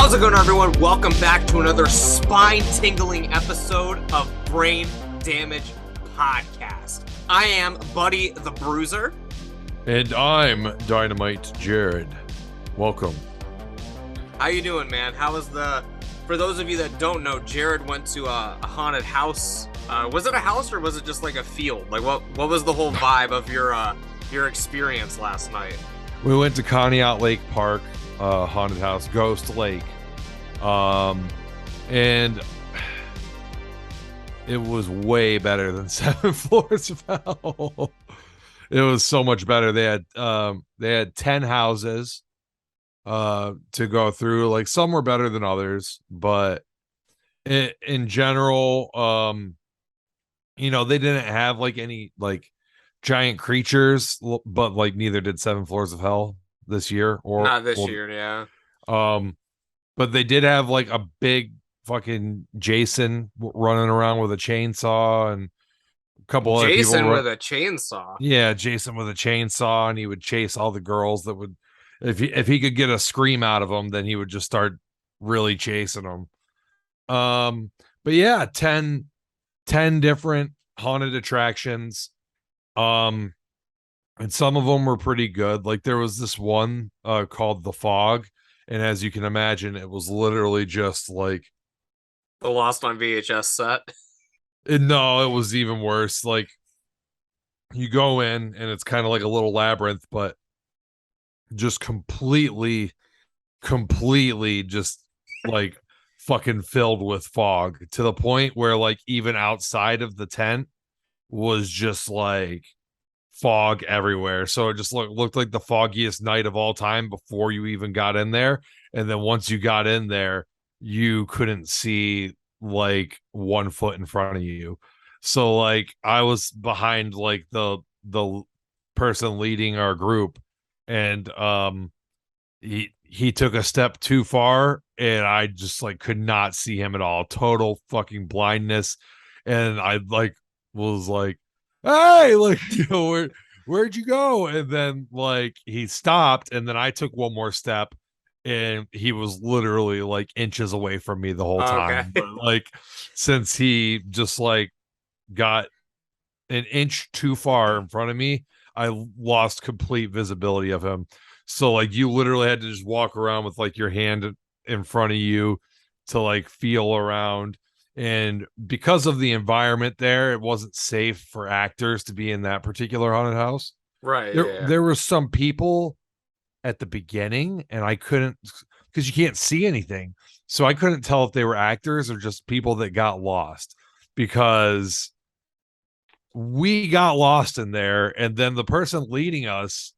How's it going, everyone? Welcome back to another spine-tingling episode of Brain Damage Podcast. I am Buddy the Bruiser. And I'm Dynamite Jarrod. Welcome. How you doing, man? For those of you that don't know, Jarrod went to a haunted house. Was it a house or was it just like a field? Like what was the whole vibe of your experience last night? We went to Conneaut Lake Park, haunted house, Ghost Lake. And it was way better than 7 Floors of Hell. It was so much better. They had 10 houses to go through. Like, some were better than others, but in general, they didn't have like any like giant creatures, but like neither did 7 Floors of Hell this year, or not this year, yeah. But they did have like a big fucking Jason running around with a chainsaw, and a couple other people. Jason with a chainsaw. Yeah, Jason with a chainsaw, and he would chase all the girls that would, if he could get a scream out of them, then he would just start really chasing them. But yeah, 10 different haunted attractions. And some of them were pretty good. Like, there was this one called The Fog, and as you can imagine, it was literally just like the Lost on VHS set. No, it was even worse. Like, you go in and it's kind of like a little labyrinth, but just completely just like fucking filled with fog, to the point where like even outside of the tent was just like fog everywhere. So it just looked like the foggiest night of all time before you even got in there. And then once you got in there, you couldn't see like 1 foot in front of you. So like, I was behind like the person leading our group, and he took a step too far, and I just like could not see him at all. Total fucking blindness. And I like was like, hey, like, where'd you go? And then like he stopped, and then I took one more step, and he was literally like inches away from me the whole time. Okay. But like, since he just like got an inch too far in front of me, I lost complete visibility of him. So like, you literally had to just walk around with like your hand in front of you to like feel around. And because of the environment there, it wasn't safe for actors to be in that particular haunted house. Right. There were some people at the beginning, and I couldn't, because you can't see anything. So I couldn't tell if they were actors or just people that got lost, because we got lost in there, and then the person leading us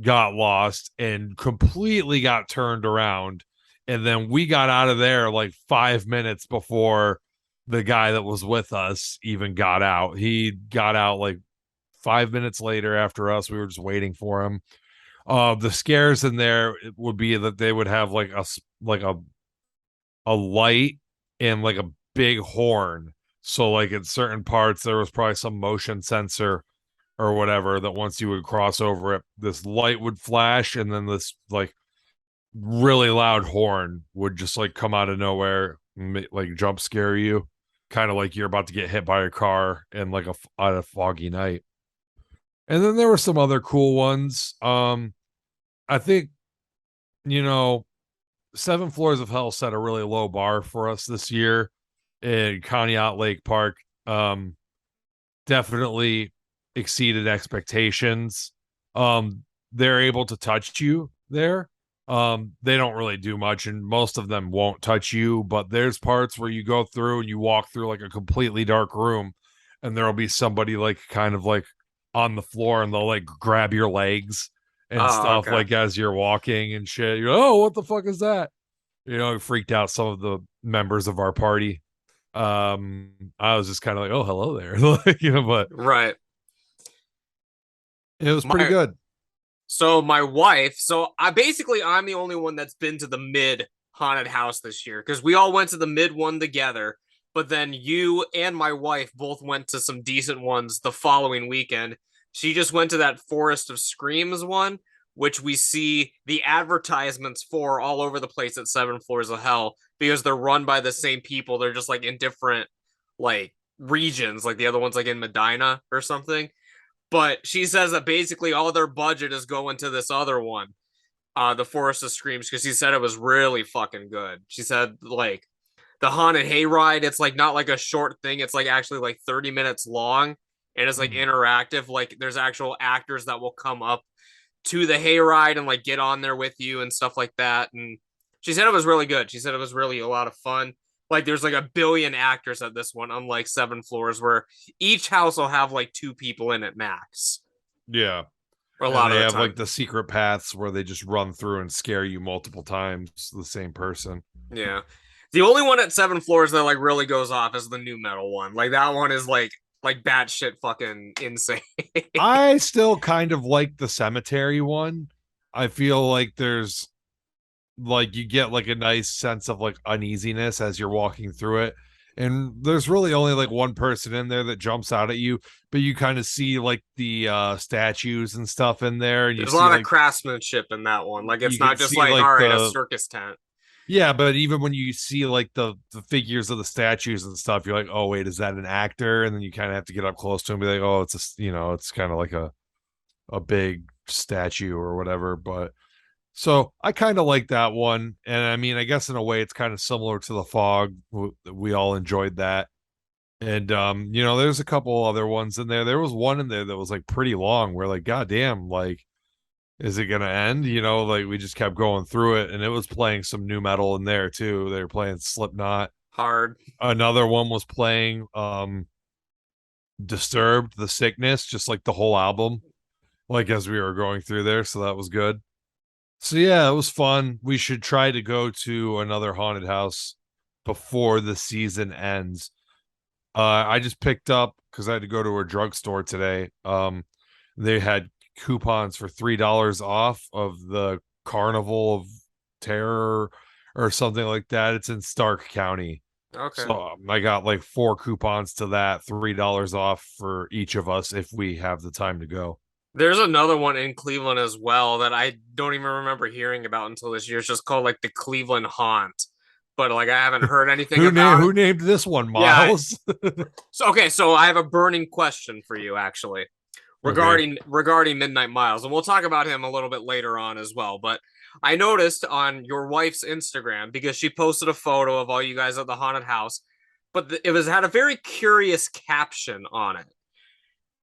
got lost and completely got turned around. And then we got out of there like 5 minutes before the guy that was with us even got out. He got out like 5 minutes later after us. We were just waiting for him. The scares in there would be that they would have like a light and like a big horn. So like in certain parts, there was probably some motion sensor or whatever, that once you would cross over it, this light would flash, and then this like really loud horn would just like come out of nowhere and like jump scare you, kind of like you're about to get hit by a car in like on a foggy night. And then there were some other cool ones. I think 7 Floors of Hell set a really low bar for us this year in Conneaut Lake Park. Definitely exceeded expectations. They're able to touch you there. They don't really do much, and most of them won't touch you, but there's parts where you go through and you walk through like a completely dark room, and there'll be somebody like kind of like on the floor, and they'll like grab your legs and stuff. Okay. Like, as you're walking and shit, you're, oh, what the fuck is that? It freaked out some of the members of our party. I was just kind of like, oh, hello there. But Right. it was pretty good. So my wife, I'm the only one that's been to the mid haunted house this year, because we all went to the mid one together, but then you and my wife both went to some decent ones the following weekend. She just went to that Forest of Screams one, which we see the advertisements for all over the place at Seven Floors of Hell because they're run by the same people. They're just like in different like regions, like the other one's like in Medina or something. But she says that basically all their budget is going to this other one, the Forest of Screams, because she said it was really fucking good. She said like the haunted hayride, it's like not like a short thing, it's like actually like 30 minutes long, and it's like interactive. Like there's actual actors that will come up to the hayride and like get on there with you and stuff like that. And she said it was really good. She said it was really a lot of fun. Like there's like a billion actors at this one, unlike Seven Floors, where each house will have like 2 people in it max. Yeah. Or a lot they of the have time. like the secret paths where they just run through and scare you multiple times, the same person. Yeah. The only one at Seven Floors that like really goes off is the new metal one. Like that one is like batshit fucking insane. I still kind of like the cemetery one. I feel like there's like you get like a nice sense of like uneasiness as you're walking through it. And there's really only like one person in there that jumps out at you, but you kind of see like the statues and stuff in there. And There's you a see lot like of craftsmanship in that one. Like it's you can not just see like like all right, a the circus tent. yeah, but even when you see like the figures of the statues and stuff, you're like, oh wait, is that an actor? And then you kind of have to get up close to him and be like, oh, it's a it's kind of like a big statue or whatever. But so I kind of like that one. And I mean, I guess in a way it's kind of similar to the fog. We all enjoyed that. And there's a couple other ones in there. There was one in there that was like pretty long where like, goddamn, like, is it gonna end? Like we just kept going through it, and it was playing some new metal in there too. They were playing Slipknot. Hard. Another one was playing Disturbed, The Sickness, just like the whole album, like as we were going through there. So that was good. So yeah, it was fun. We should try to go to another haunted house before the season ends. I just picked up because I had to go to a drugstore today. They had coupons for $3 off of the Carnival of Terror or something like that. It's in Stark County. Okay. So I got like 4 coupons to that, $3 off for each of us if we have the time to go. There's another one in Cleveland as well that I don't even remember hearing about until this year. It's just called like the Cleveland Haunt. But like I haven't heard anything about who named this one, Miles? Yeah. So I have a burning question for you actually regarding Midnight Miles, and we'll talk about him a little bit later on as well. But I noticed on your wife's Instagram, because she posted a photo of all you guys at the haunted house, but it had a very curious caption on it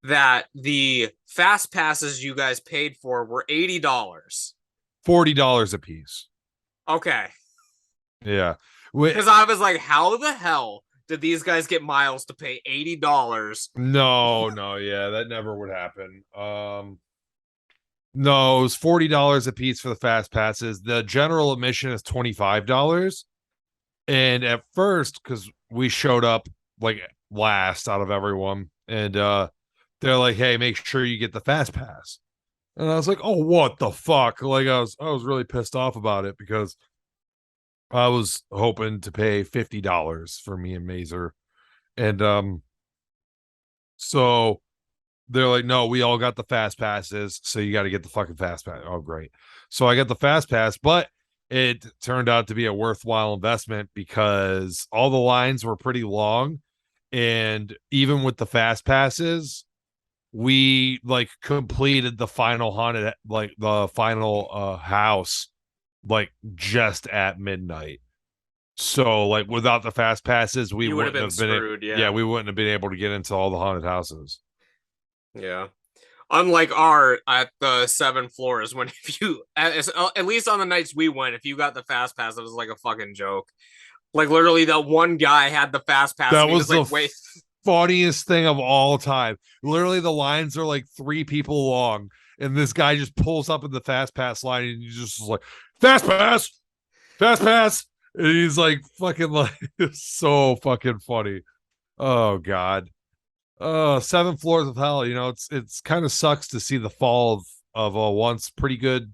that the fast passes you guys paid for were $80. $40 a piece. Okay. Yeah. Because I was like, how the hell did these guys get Miles to pay $80? No, yeah, that never would happen. No, it was $40 a piece for the fast passes. The general admission is $25. And at first, because we showed up like last out of everyone, and they're like, hey, make sure you get the fast pass. And I was like, oh, what the fuck? Like I was really pissed off about it because I was hoping to pay $50 for me and Mazer. And so they're like, no, we all got the fast passes, so you got to get the fucking fast pass. Oh, great. So I got the fast pass, but it turned out to be a worthwhile investment because all the lines were pretty long. And even with the fast passes, we like completed the final haunted, like the final house, like just at midnight. So like without the fast passes, we would have been screwed. Yeah, we wouldn't have been able to get into all the haunted houses. Yeah. Unlike our at the 7 floors, when if you at least on the nights we went, if you got the fast pass, it was like a fucking joke. Like literally, that one guy had the fast pass. That was like, the wait. Funniest thing of all time. Literally, the lines are like 3 people long, and this guy just pulls up in the fast pass line, and he just like fast pass, and he's like fucking like it's so fucking funny. Oh god. 7 floors of hell. It's kind of sucks to see the fall of a once pretty good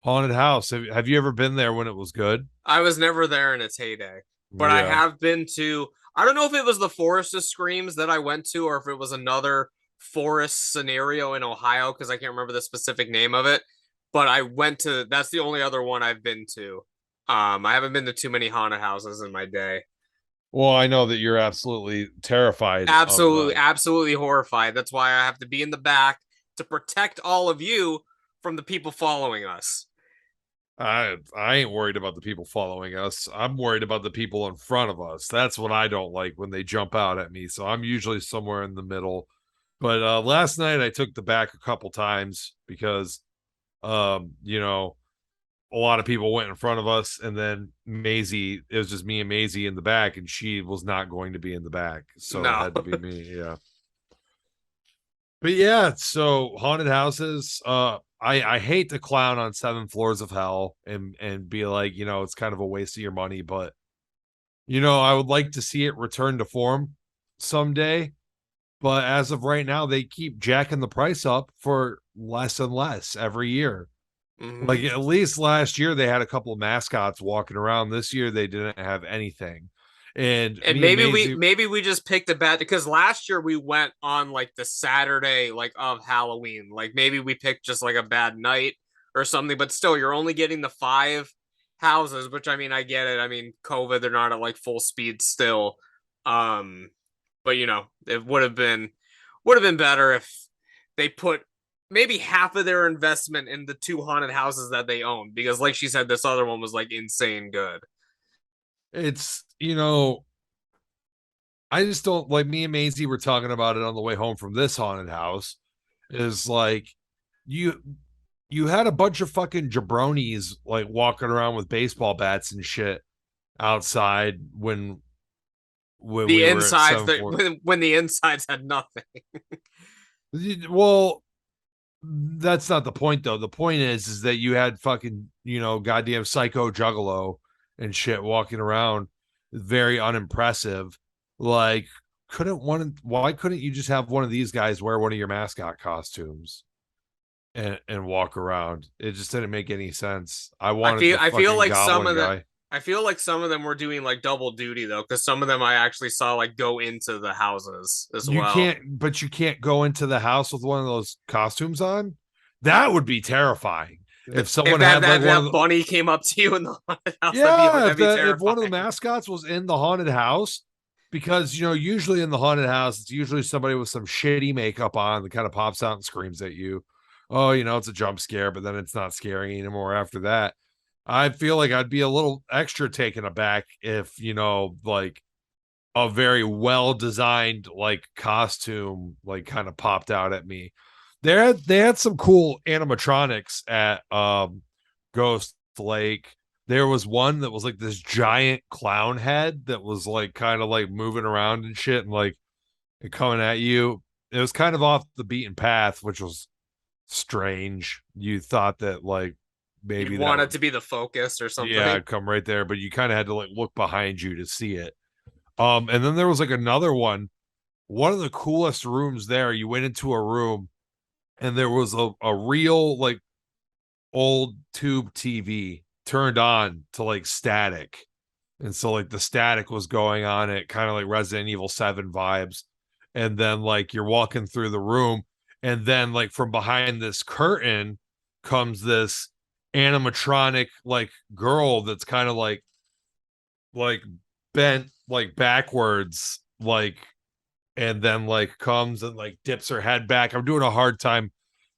haunted house. Have you ever been there when it was good? I was never there in its heyday, but I have been to. I don't know if it was the Forest of Screams that I went to, or if it was another forest scenario in Ohio, because I can't remember the specific name of it. but I went to that's the only other one I've been to. I haven't been to too many haunted houses in my day. Well, I know that you're absolutely terrified of Absolutely, them. absolutely horrified. That's why I have to be in the back to protect all of you from the people following us. I ain't worried about the people following us. I'm worried about the people in front of us. That's what I don't like when they jump out at me. So I'm usually somewhere in the middle. But last night I took the back a couple times because you know, a lot of people went in front of us, and then Maisie, it was just me and Maisie in the back, and she was not going to be in the back. So it No. had to be me. Yeah. But yeah, so haunted houses. I hate to clown on Seven Floors of Hell and be like, it's kind of a waste of your money, but I would like to see it return to form someday. But as of right now, they keep jacking the price up for less and less every year. Hmm. Like at least last year they had a couple of mascots walking around. This year they didn't have anything. And And me and maybe we just picked a bad because last year we went on like the Saturday like of Halloween. Like maybe we picked just like a bad night or something, but still you're only getting the five houses, which I mean I get it. I mean, COVID, they're not at like full speed still. Um, but it would have been better if they put maybe half of their investment in the two haunted houses that they own, because like she said, this other one was like insane good. it's I just don't like, me and Maisie were talking about it on the way home from this haunted house. Is like you you had a bunch of fucking jabronis like walking around with baseball bats and shit outside when The we were at insides seven that four. when the insides had nothing. Well, that's not the point though. The point is that you had fucking, goddamn psycho juggalo and shit walking around, very unimpressive. Like, why couldn't you just have one of these guys wear one of your mascot costumes and walk around? It just didn't make any sense. I I wanted feel the I feel fucking like some goblin of the guy. I feel like some of them were doing like double duty though, because some of them I actually saw like go into the houses as well. But you can't go into the house with one of those costumes on. That would be terrifying. If If someone that had like that, one of that the, bunny came up to you in the haunted house, that'd be yeah, that'd be if one of the terrifying. mascots was in the haunted house, because usually in the haunted house it's usually somebody with some shitty makeup on that kind of pops out and screams at you. Oh, it's a jump scare, but then it's not scary anymore after that. I feel like I'd be a little extra taken aback if like a very well designed like costume like kind of popped out at me. They had some cool animatronics at Ghost Lake. There was one that was like this giant clown head that was like kind of like moving around and shit and like coming at you. It was kind of off the beaten path, which was strange. You thought that like You'd maybe that want it would, to be the focus or yeah, something. come right there, but you kind of had to like look behind you to see it. And then there was like another one. One of the coolest rooms there. You went into a room and there was a real like old tube TV turned on to like static. And so like the static was going on it, kind of like Resident Evil 7 vibes. And then like you're walking through the room, and then like from behind this curtain comes this animatronic like girl that's kind of like bent like backwards, like, and then like comes and like dips her head back. I'm doing a hard time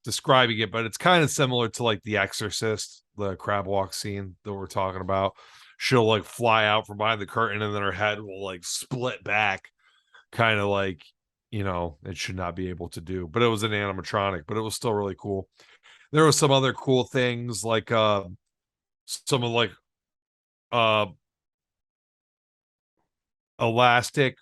describing it, but it's kind of similar to like The Exorcist, the crab walk scene that we're talking about. She'll like fly out from behind the curtain, and then her head will like split back, kind of like, it should not be able to do. But it was an animatronic, but it was still really cool. There was some other cool things like some of like uh elastic,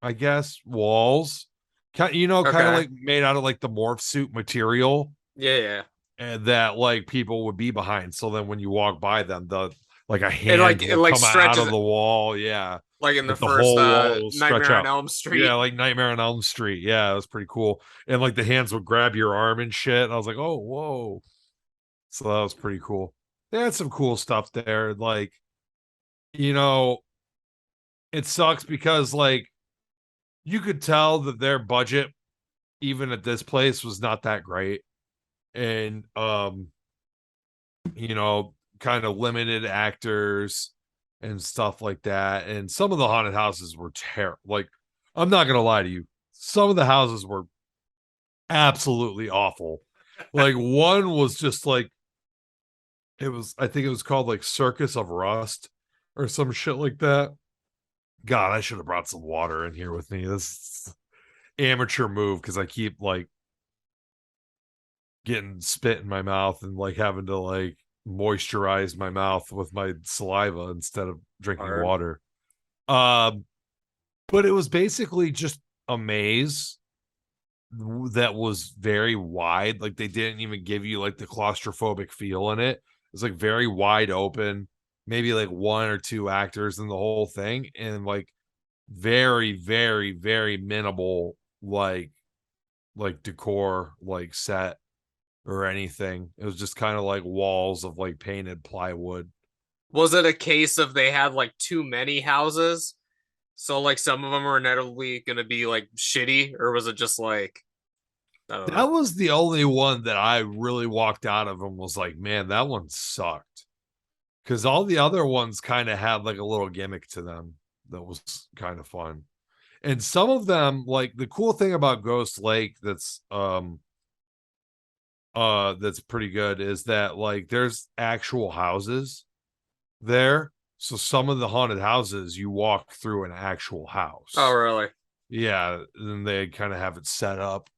I guess, walls. Kind of Okay. like made out of like the morph suit material, Yeah, yeah. and that like people would be behind. So then when you walk by them, the like a It hand like it will like come out stretches of the wall. Yeah. like in the Like the first whole wall will stretch Nightmare on out. Elm Yeah, Street. like Nightmare on Elm Street. Yeah, it was pretty cool. And like the hands would grab your arm and shit. And I was like, oh, whoa. So that was pretty cool. They had some cool stuff there. Like, you know, it sucks because like you could tell that their budget, even at this place, was not that great. And you know, kind of limited actors and stuff like that. And some of the haunted houses were terrible. Like, I'm not gonna lie to you, some of the houses were absolutely awful. Like one was just like I think it was called like Circus of Rust or some shit like that. God, I should have brought some water in here with me. This is amateur move because I keep like getting spit in my mouth and like having to like moisturize my mouth with my saliva instead of drinking Hard. water. Um, but it was basically just a maze that was very wide. Like they didn't even give you like the claustrophobic feel in it. It was like very wide open, maybe like one or two actors in the whole thing, and like very, very, very minimal like decor, like set or anything. It was just kind of like walls of like painted plywood. Was it a case of they had like too many houses? So like some of them were inevitably gonna be like shitty, or was it just like I don't That know. was the only one that I really walked out of and was like, man, that one sucked. Because all the other ones kind of had like a little gimmick to them that was kind of fun. And some of them, like the cool thing about Ghost Lake that's pretty good is that like there's actual houses there. So some of the haunted houses you walk through an actual Oh house. really? Yeah, and they kind of have it set up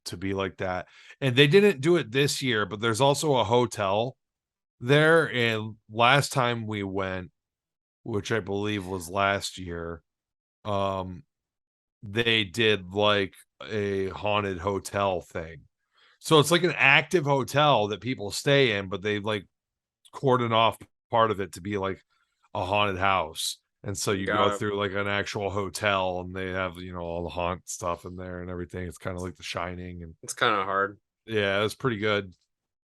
to be like that. And they didn't do it this year, but there's also a hotel there. And last time we went, which I believe was last year, um, they did like a haunted hotel thing. So it's like an active hotel that people stay in, but they like cordon off part of it to be like a haunted house. And so you go Got it. through like an actual hotel and they have, you know, all the haunt stuff in there and everything. It's kind of like The Shining. And It's kind of hard. yeah, it was pretty good.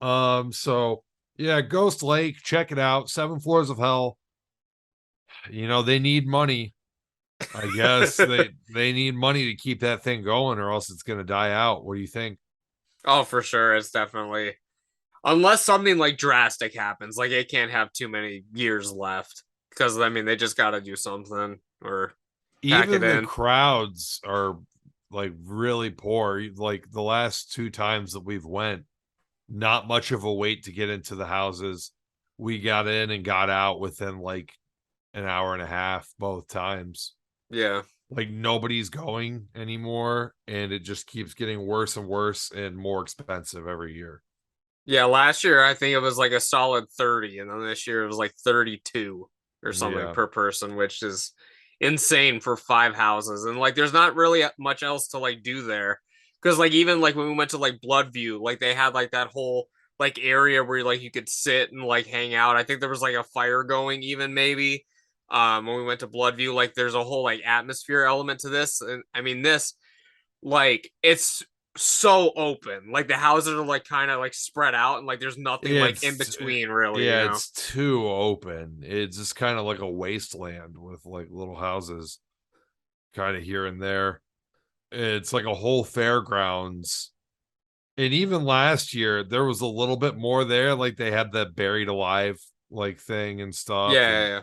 So yeah, Ghost Lake, check it out. Seven Floors of Hell. You know, they need money. I guess they need money to keep that thing going or else it's gonna die out. What do you think? Oh, for sure. It's definitely unless something like drastic happens, like it can't have too many years left. Because I mean they just gotta do something or pack it Even the in. crowds are like really poor. Like the last two times that we've went, not much of a wait to get into the houses. We got in and got out within like an hour and a half both times. Yeah. Like nobody's going anymore, and it just keeps getting worse and worse and more expensive every year. Yeah, last year I think it was like a solid 30, and then this year it was like 32 or something Yeah. per person, which is insane for five houses. And like there's not really much else to like do there. Because like even like when we went to like Bloodview, like they had like that whole like area where like you could sit and like hang out. I think there was like a fire going even maybe. When we went to Bloodview, like there's a whole like atmosphere element to this. And I mean this like it's so open. Like the houses are like kind of like spread out and like there's nothing like in It's between really, you yeah, know. it's too open. It's just kind of like a wasteland with like little houses kind of here and there. It's like a whole fairgrounds. And even last year there was a little bit more there, like they had that buried alive like thing and stuff. Yeah, And yeah, yeah.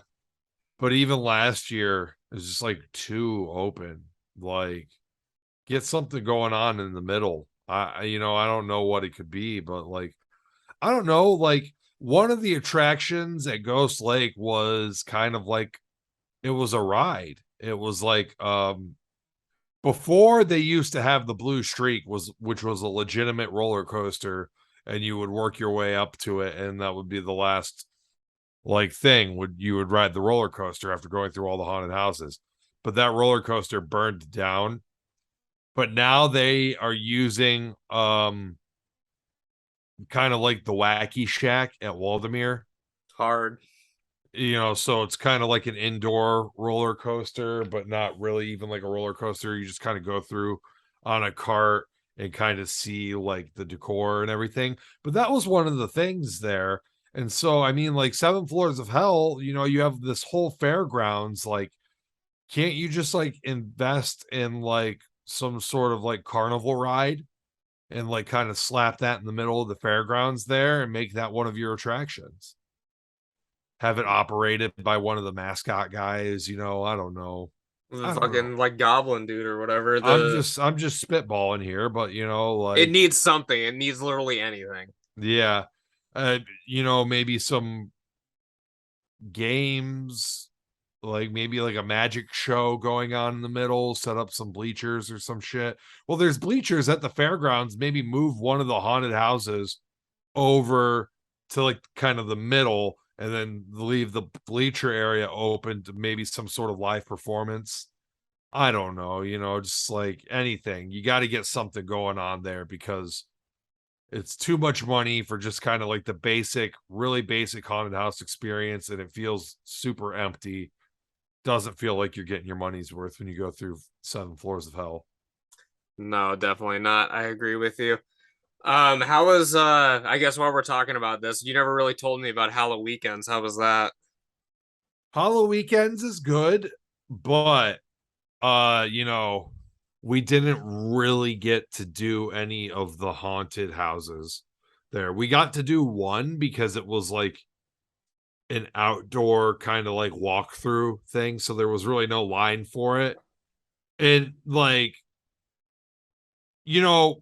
but even last year it was just like too open. Like get something going on in the middle. You know, I don't know what it could be, but like I don't know, like one of the attractions at Ghost Lake was kind of like it was a ride. It was like before they used to have the Blue Streak was which was a legitimate roller coaster and you would work your way up to it and that would be the last like thing would you would ride the roller coaster after going through all the haunted houses. But that roller coaster burned down. But now they are using kind of like the Wacky Shack at Waldemere. Hard. You know, so it's kind of like an indoor roller coaster, but not really even like a roller coaster. You just kind of go through on a cart and kind of see like the decor and everything. But that was one of the things there. And so, I mean, like Seven Floors of Hell, you know, you have this whole fairgrounds. Like, can't you just like invest in like some sort of like carnival ride and like kind of slap that in the middle of the fairgrounds there and make that one of your attractions. Have it operated by one of the mascot guys, I don't know. The I don't know. fucking like goblin dude or whatever. I'm just spitballing here, but It like, needs something. It needs literally anything. yeah. Maybe some games, like maybe like a magic show going on in the middle, set up some bleachers or some shit. Well, there's bleachers at the fairgrounds. Maybe move one of the haunted houses over to like kind of the middle and then leave the bleacher area open to maybe some sort of live performance. I don't know, just like anything. You got to get something going on there because it's too much money for just kind of like the basic, really basic haunted house experience, and it feels super empty. Doesn't feel like you're getting your money's worth when you go through 7 floors of hell. No, definitely not. I agree with you. How was I guess while we're talking about this, you never really told me about Halloween weekends. How was that? Hollow Weekends is good, but uh, you know, we didn't really get to do any of the haunted houses there. We got to do one because it was like an outdoor kind of like walkthrough thing, so there was really no line for it. And like,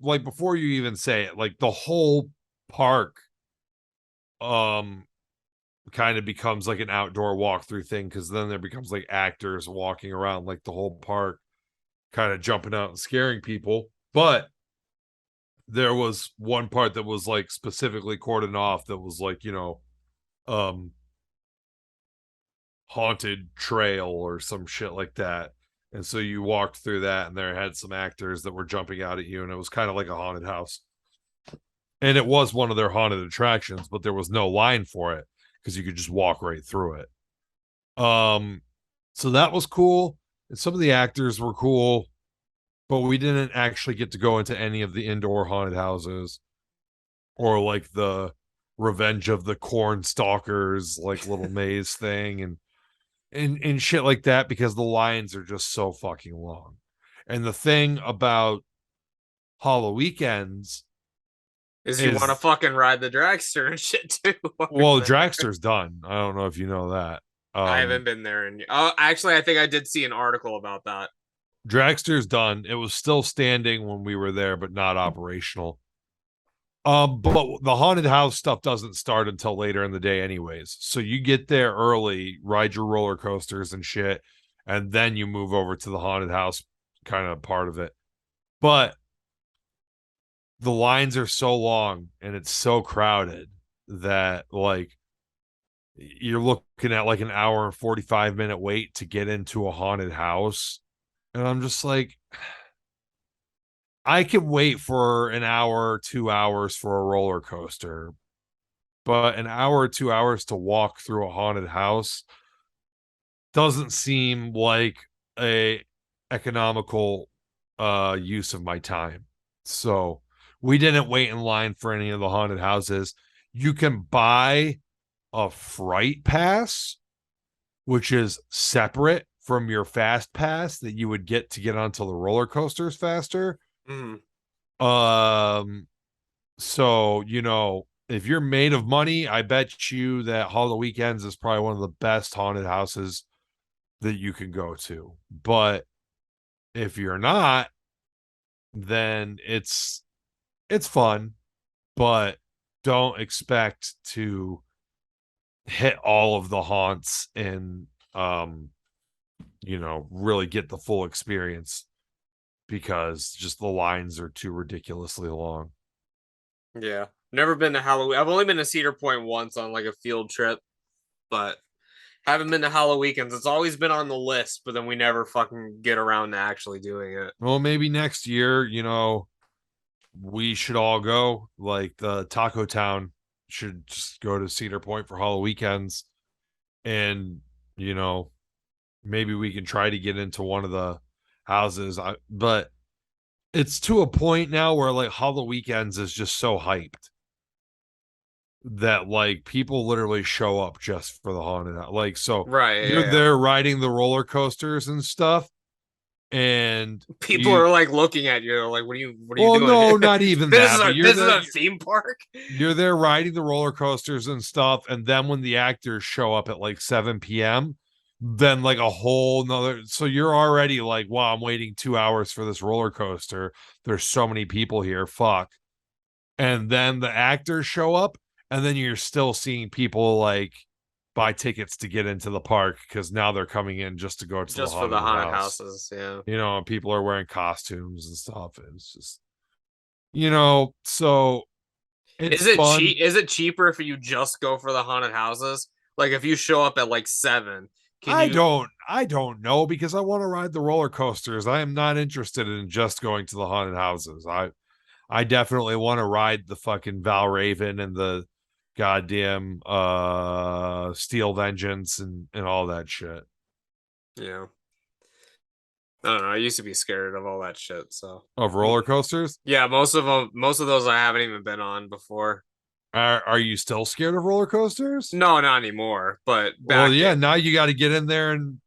like before you even say it, like the whole park um kind of becomes like an outdoor walkthrough thing because then there becomes like actors walking around like the whole park, kind of jumping out and scaring people. But there was one part that was like specifically cordoned off that was like, um haunted trail or some shit like that. And so you walked through that and there had some actors that were jumping out at you and it was kind of like a haunted house. And it was one of their haunted attractions, but there was no line for it because you could just walk right through it. So that was cool. And some of the actors were cool, but we didn't actually get to go into any of the indoor haunted houses or like the Revenge of the Corn Stalkers, like little maze thing and shit like that because the lines are just so fucking long. And the thing about Hollow Weekends Is you want to is, fucking ride the dragster and shit too while you're well, there. Dragster's done. I don't know if you know that. I haven't been there and oh, actually, I think I did see an article about that. Dragster's done. It was still standing when we were there, but not operational. But the haunted house stuff doesn't start until later in the day, anyways. So you get there early, ride your roller coasters and shit, and then you move over to the haunted house kind of part of it. But the lines are so long and it's so crowded that like you're looking at like an hour and 45-minute wait to get into a haunted house. And I'm just like, I can wait for an hour, 2 hours for a roller coaster, but an hour or 2 hours to walk through a haunted house doesn't seem like a economical use of my time. So we didn't wait in line for any of the haunted houses. You can buy a fright pass, which is separate from your fast pass that you would get to get onto the roller coasters faster. Mm. Um, so if you're made of money, I bet you that Hollow Weekends is probably one of the best haunted houses that you can go to. But if you're not, then it's fun, but don't expect to hit all of the haunts and really get the full experience because just the lines are too ridiculously long. Yeah. Never been to Halloween. I've only been to Cedar Point once on like a field trip, but haven't been to Halloween weekends. It's always been on the list, but then we never fucking get around to actually doing it. Well, maybe next year, we should all go. Like the Taco Town should just go to Cedar Point for Halloween weekends. And, you know, maybe we can try to get into one of the houses. But it's to a point now where like Halloween weekends is just so hyped that like people literally show up just for the haunted house. Like, so Right. you're Yeah. there riding the roller coasters and stuff. and People are like looking at you, like, what are you well, doing? no, not even that. But This is a theme park. you're there riding the roller coasters and stuff, and then when the actors show up at like 7 p.m., then like a whole nother, so you're already like, wow, I'm waiting 2 hours for this roller coaster. There's so many people here. Fuck. And then the actors show up, and then you're still seeing people like buy tickets to get into the park because now they're coming in just to go to Just the for the haunted house. houses, yeah. You know, and people are wearing costumes and stuff. And it's just, you know, so it's Is it fun. cheap? Is it cheaper if you just go for the haunted houses? Like if you show up at like 7, can you? I don't know because I want to ride the roller coasters. I am not interested in just going to the haunted houses. I definitely want to ride the fucking Val Raven and the goddamn Steel Vengeance and all that shit. Yeah. I don't know. I used to be scared of all that shit. So Of roller coasters? yeah, most of them, most of those I haven't even been on before. Are you still scared of roller coasters? No, not anymore. But Well, back yeah, it. now you got to get in there and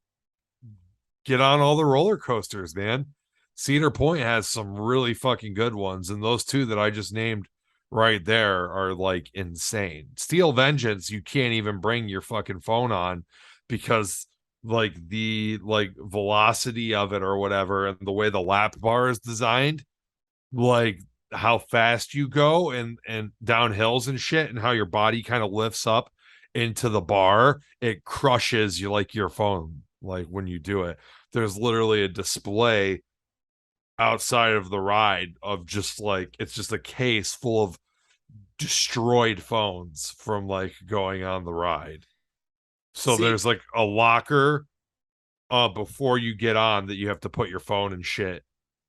get on all the roller coasters, man. Cedar Point has some really fucking good ones, and those two that I just named right there are like insane. Steel Vengeance, you can't even bring your fucking phone on because like the like velocity of it or whatever, and the way the lap bar is designed, like how fast you go and down hills and shit, and how your body kind of lifts up into the bar, it crushes you like your phone. Like when you do it, there's literally a display outside of the ride of just like it's just a case full of destroyed phones from like going on the ride. So See, there's like a locker before you get on that you have to put your phone and shit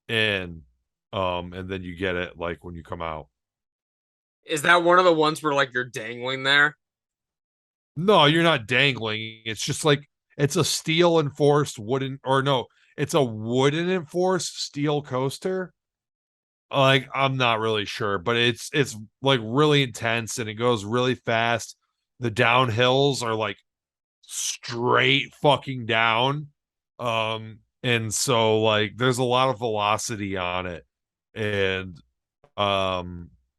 in, and then you get it like when you come out. is that one of the ones where like you're dangling there? No, you're not dangling. It's just like it's a steel enforced wooden, or no, it's a wooden enforced steel coaster. Like I'm not really sure, but it's like really intense and it goes really fast. The downhills are like straight fucking down. And so like there's a lot of velocity on it. And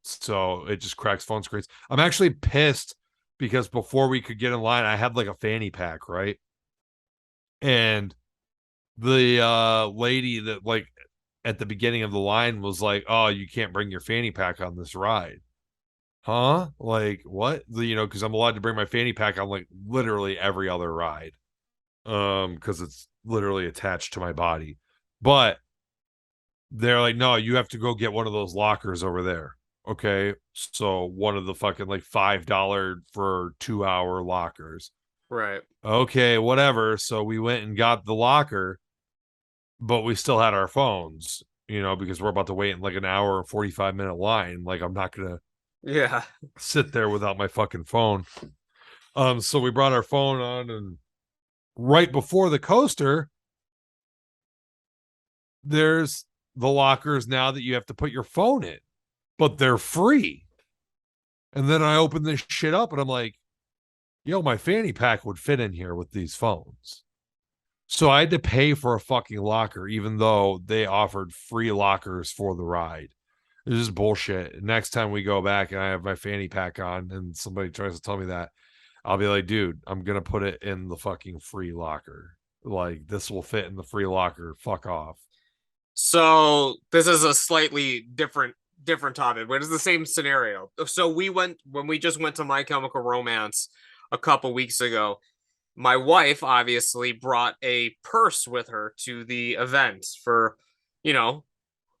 so it just cracks phone screens. I'm actually pissed because before we could get in line, I had like a fanny pack, right? And the lady that like at the beginning of the line was like, "Oh, you can't bring your fanny pack on this ride." Huh? Like what? You know, because I'm allowed to bring my fanny pack on like literally every other ride. Because it's literally attached to my body. But they're like, no, you have to go get one of those lockers over there. Okay. So one of the fucking like $5 for 2 hour lockers. Right. Okay, whatever. So we went and got the locker, but we still had our phones, you know, because we're about to wait in like an hour and 45-minute line. Like I'm not gonna Yeah. sit there without my fucking phone. So we brought our phone on, and right before the coaster, there's the lockers now that you have to put your phone in, but they're free. And then I open this shit up and I'm like, yo, my fanny pack would fit in here with these phones. So I had to pay for a fucking locker, even though they offered free lockers for the ride. It's just bullshit. Next time we go back and I have my fanny pack on and somebody tries to tell me that, I'll be like, dude, I'm going to put it in the fucking free locker. Like, this will fit in the free locker. Fuck off. So this is a slightly different topic, but it's the same scenario. So we went when we just went to My Chemical Romance a couple weeks ago. My wife obviously brought a purse with her to the event for, you know,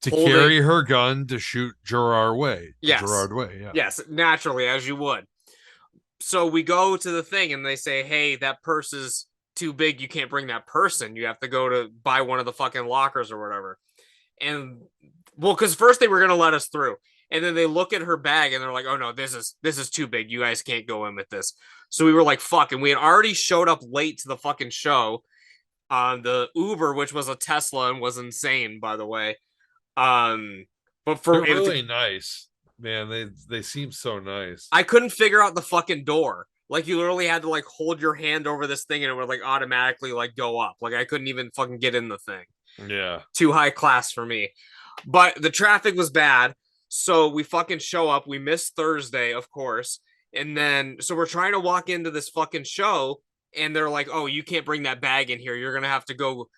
To holding. carry her gun to shoot Gerard Way. Yes. Gerard Way, yeah. Yes, naturally, as you would. So we go to the thing and they say, hey, that purse is too big. You can't bring that purse in. You have to go to buy one of the fucking lockers or whatever. And well, because first they were gonna let us through. And then they look at her bag and they're like, oh no, this is too big. You guys can't go in with this. So we were like, fuck. And we had already showed up late to the fucking show. The Uber, which was a Tesla and was insane, by the way. But for They're really nice. Man, they seem so nice. I couldn't figure out the fucking door. Like you literally had to like hold your hand over this thing and it would like automatically like go up. Like I couldn't even fucking get in the thing. Yeah. Too high class for me. But the traffic was bad. So we fucking show up. We miss Thursday, of course. And then, so we're trying to walk into this fucking show. And they're like, oh, you can't bring that bag in here. You're going to have to go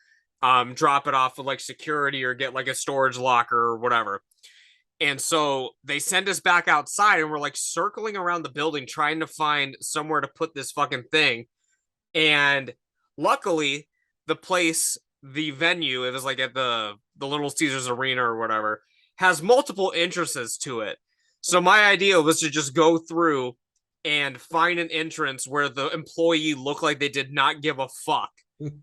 drop it off with like security or get like a storage locker or whatever. And so they send us back outside and we're like circling around the building trying to find somewhere to put this fucking thing. And luckily, the place, the venue, it was like at the Little Caesars Arena or whatever, has multiple entrances to it. So my idea was to just go through and find an entrance where the employee looked like they did not give a fuck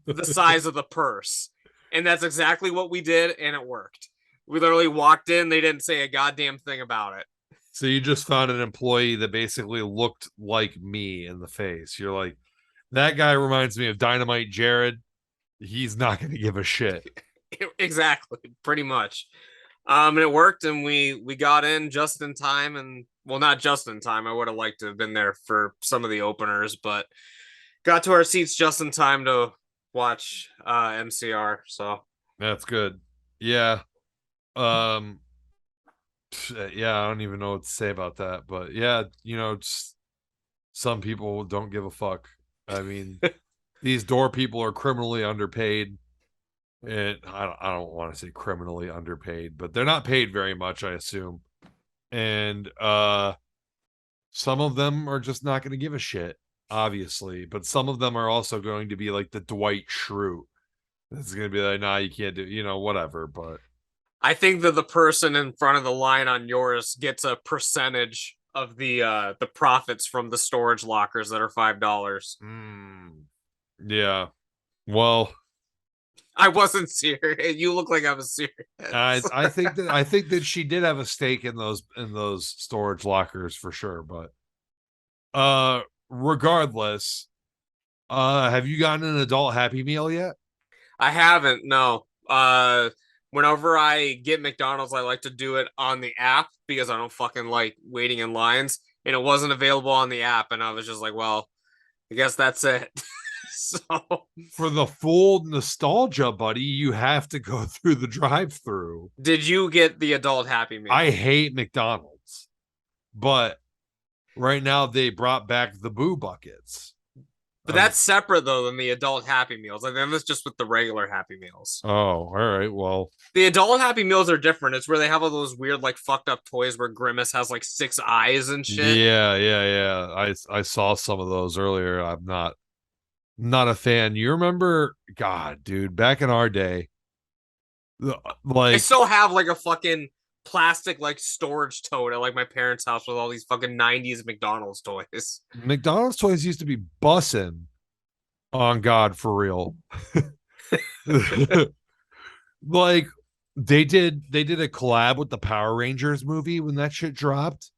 the size of the purse. And that's exactly what we did, and it worked. We literally walked in, they didn't say a goddamn thing about it. So you just found an employee that basically looked like me in the face. You're like, that guy reminds me of Dynamite Jarrod. He's not going to give a shit. Exactly, pretty much. And it worked, and we got in just in time, and well, not just in time. I would have liked to have been there for some of the openers, but got to our seats just in time to watch MCR. So that's good. Yeah. Yeah, I don't even know what to say about that, but yeah, just some people don't give a fuck. I mean, these door people are criminally underpaid. And I don't want to say criminally underpaid, but they're not paid very much, I assume. And some of them are just not going to give a shit, obviously, but some of them are also going to be like the Dwight Schrute. It's going to be like, nah, you can't do, whatever. But I think that the person in front of the line on yours gets a percentage of the profits from the storage lockers that are $5. Yeah. Well, I wasn't serious. You look like I was serious. I think that she did have a stake in those storage lockers for sure. But regardless, have you gotten an adult Happy Meal yet? I haven't. No. Whenever I get McDonald's, I like to do it on the app because I don't fucking like waiting in lines. And it wasn't available on the app, and I was just like, well, I guess that's it. So for the full nostalgia, buddy, you have to go through the drive-through. Did you get the adult Happy Meal? I hate McDonald's, but right now they brought back the Boo Buckets. But that's separate though than the adult Happy Meals. I think that's just with the regular Happy Meals. Oh, all right. Well, the adult Happy Meals are different. It's where they have all those weird, like fucked up toys where Grimace has like 6 eyes and shit. Yeah. I saw some of those earlier. I'm not a fan. You remember, God, dude, back in our day, like I still have like a fucking plastic like storage tote at like my parents' house with all these fucking 90s McDonald's toys. McDonald's toys used to be bussin', on God, for real. Like they did a collab with the Power Rangers movie when that shit dropped.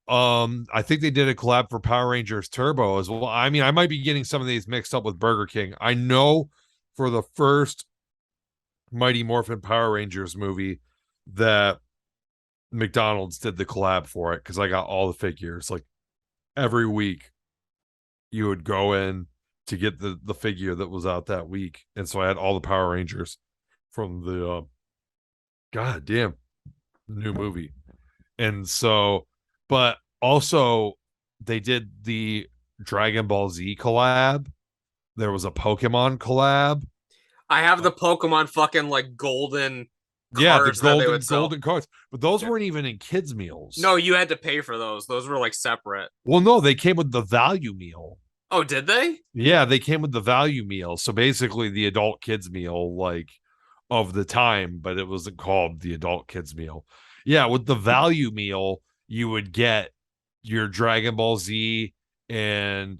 I think they did a collab for Power Rangers Turbo as well. I mean, I might be getting some of these mixed up with Burger King. I know for the first Mighty Morphin Power Rangers movie that McDonald's did the collab for it because I got all the figures. Like every week you would go in to get the figure that was out that week. And so I had all the Power Rangers from the goddamn new movie. And so, but also they did the Dragon Ball Z collab. There was a Pokemon collab. I have the Pokemon fucking like golden cards. Yeah, the golden cards. But those weren't even in kids' meals. No, you had to pay for those. Those were like separate. Well, no, they came with the value meal. Oh, did they? Yeah, they came with the value meal. So basically the adult kids meal, like of the time, but it wasn't called the adult kids meal. Yeah, with the value meal, you would get your Dragon Ball Z and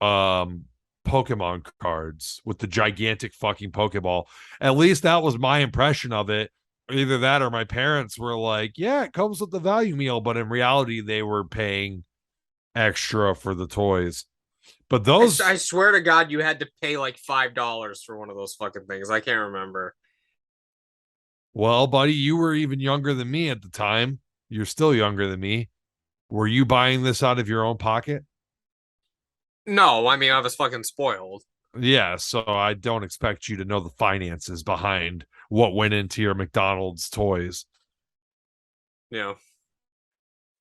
Pokemon cards with the gigantic fucking Pokeball. At least that was my impression of it. Either that or my parents were like, yeah, it comes with the value meal, but in reality they were paying extra for the toys. But those I swear to God, you had to pay like $5 for one of those fucking things. I can't remember. Well, buddy, you were even younger than me at the time. You're still younger than me. Were you buying this out of your own pocket? No, I mean, I was fucking spoiled. Yeah, so I don't expect you to know the finances behind what went into your McDonald's toys. You know,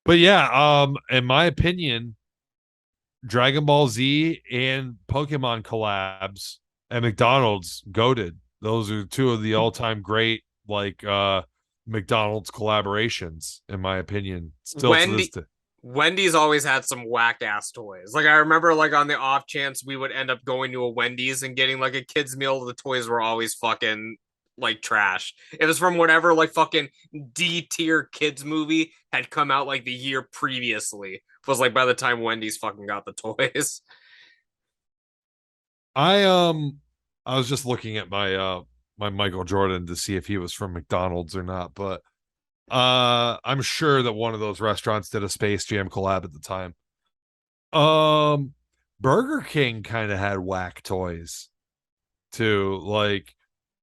But yeah, in my opinion, Dragon Ball Z and Pokemon collabs at McDonald's goated. Those are two of the all-time great McDonald's collaborations, in my opinion. Still to this Wendy day. Wendy's always had some whack ass toys. Like I remember, like on the off chance we would end up going to a Wendy's and getting like a kids meal, the toys were always fucking like trash. It was from whatever like fucking D tier kids movie had come out like the year previously. It was like by the time Wendy's fucking got the toys. I um I was just looking at my Michael Jordan to see if he was from McDonald's or not, but I'm sure that one of those restaurants did a Space Jam collab at the time. Um Burger King kind of had whack toys too,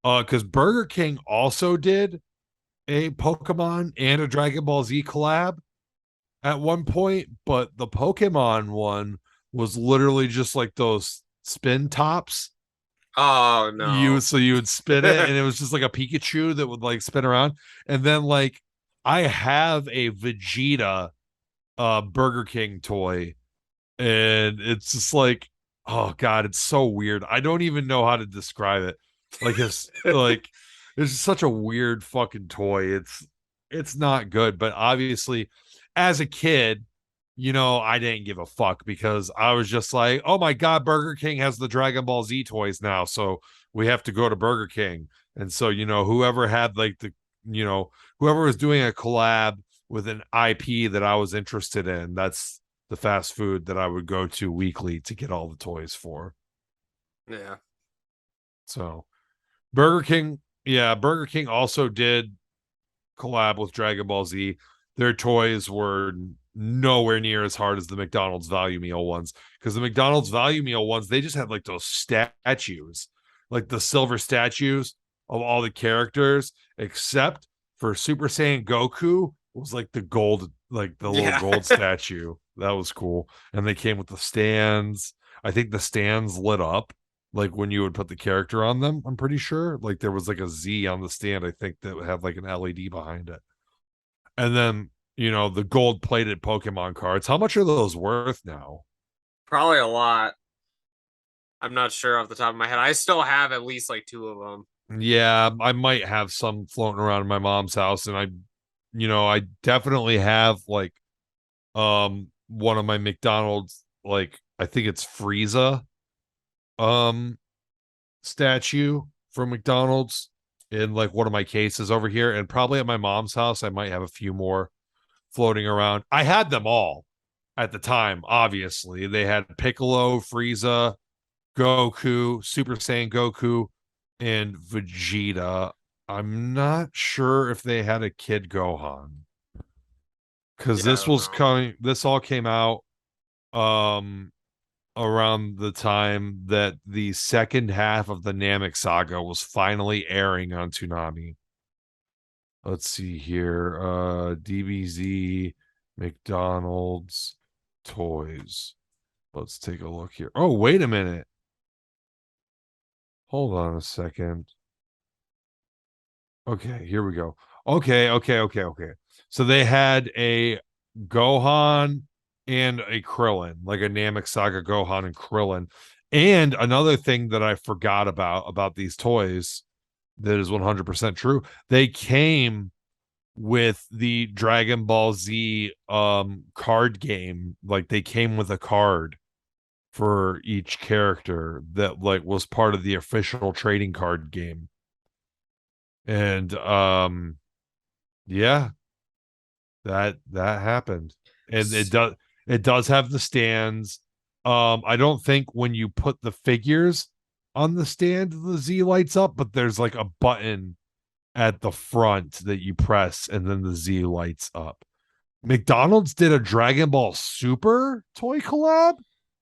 because Burger King also did a Pokemon and a Dragon Ball Z collab at one point, but the Pokemon one was literally just like those spin tops. Oh You no. so you would spin it and it was just like a Pikachu that would like spin around. And then like I have a Vegeta Burger King toy, and it's just like, oh god, it's so weird. I don't even know how to describe it. It's such a weird fucking toy. It's not good, but obviously as a kid, I didn't give a fuck because I was just like, oh my god, Burger King has the Dragon Ball Z toys now, so we have to go to Burger King. And so, whoever had whoever was doing a collab with an IP that I was interested in, that's the fast food that I would go to weekly to get all the toys for. Yeah. So Burger King, yeah, Burger King also did collab with Dragon Ball Z. Their toys were nowhere near as hard as the McDonald's value meal ones, because the McDonald's value meal ones, they just had like those statues, like the silver statues of all the characters, except for Super Saiyan Goku was like the gold, like the little Yeah. gold statue. That was cool. And they came with the stands. I think the stands lit up like when you would put the character on them. I'm pretty sure like there was like a Z on the stand, I think, that would have like an LED behind it. And then, the gold plated Pokemon cards. How much are those worth now? Probably a lot. I'm not sure off the top of my head. I still have at least like two of them. Yeah, I might have some floating around in my mom's house. And I definitely have like one of my McDonald's, like I think it's Frieza um statue from McDonald's in like one of my cases over here. And probably at my mom's house, I might have a few more floating around. I had them all at the time, obviously. They had Piccolo, Frieza, Goku, Super Saiyan Goku, and Vegeta. I'm not sure if they had a Kid Gohan, because Yeah, I don't know. this all came out um around the time that the second half of the Namek saga was finally airing on Toonami. Let's see here. DBZ, McDonald's, toys. Let's take a look here. Oh, wait a minute. Hold on a second. Okay, here we go. Okay. So they had a Gohan and a Krillin, like a Namek Saga Gohan and Krillin. And another thing that I forgot about these toys that is 100% true, they came with the Dragon Ball Z card game. Like they came with a card for each character that like was part of the official trading card game. And yeah, that happened. And it does have the stands. I don't think when you put the figures on the stand the Z lights up, but there's like a button at the front that you press and then the Z lights up. McDonald's did a Dragon Ball Super toy collab.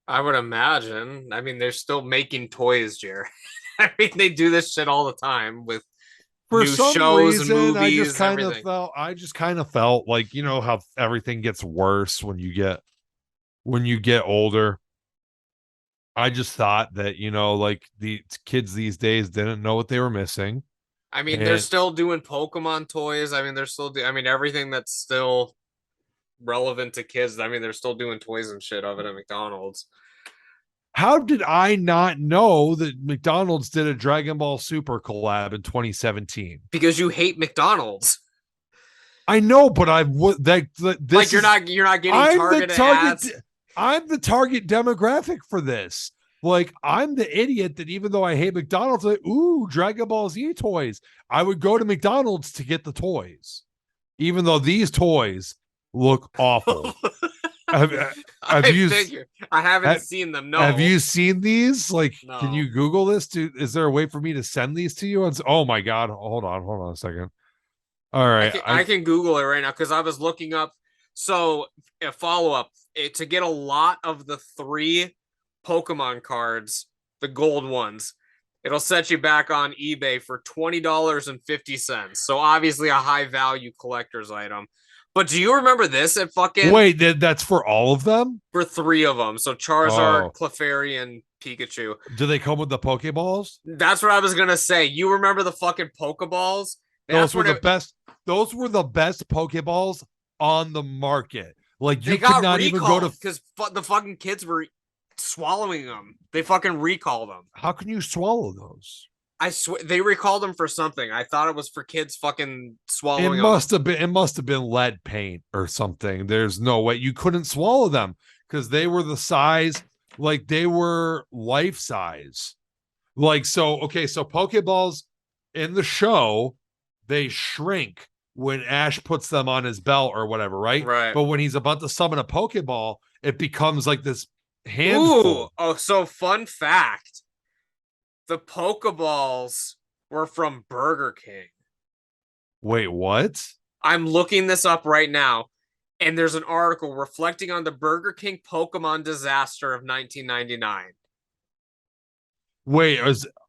I would imagine. I mean, they're still making toys, Jared. I mean, they do this shit all the time with For new some shows and reason, movies, everything. I just kind of felt like, how everything gets worse when you get older. I just thought that, like the kids these days didn't know what they were missing. I mean, they're And still doing Pokemon toys. I mean, I mean, everything that's still relevant to kids. I mean, they're still doing toys and shit of it at McDonald's. how did I not know that McDonald's did a Dragon Ball Super collab in 2017? Because you hate McDonald's. I know, but this Like you're not getting I'm targeted ads. I'm the target demographic for this. Like, I'm the idiot that even though I hate McDonald's, like, ooh, Dragon Ball Z toys. I would go to McDonald's to get the toys, even though these toys look awful. have, have you I haven't seen them. No. Have you seen these? Like, No. can you Google this? Is there a way for me to send these to you? Oh my God. Hold on a second. All right. I can Google it right now because I was looking up. So a follow up to get a lot of the 3 Pokemon cards, the gold ones, it'll set you back on eBay for $20.50. So obviously a high value collector's item. But do you remember this at fucking wait? That's for all of them? For 3 of them. So Charizard, Clefairy, and Pikachu. Do they come with the Pokeballs? That's what I was gonna say. You remember the fucking Pokeballs? Those were the best. Those were the best Pokeballs on the market. Like, you could not even go to because the fucking kids were swallowing them. They fucking recalled them. How can you swallow those? I swear they recalled them for something. I thought it was for kids fucking swallowing them. It must have been lead paint or something. There's no way you couldn't swallow them because they were the size, like they were life size. Like, so Pokeballs in the show, they shrink when Ash puts them on his belt or whatever, right? Right. But when he's about to summon a Pokeball, it becomes like this handful. Ooh. Oh, so fun fact. The Pokeballs were from Burger King. Wait, what? I'm looking this up right now, and there's an article reflecting on the Burger King Pokemon disaster of 1999. Wait,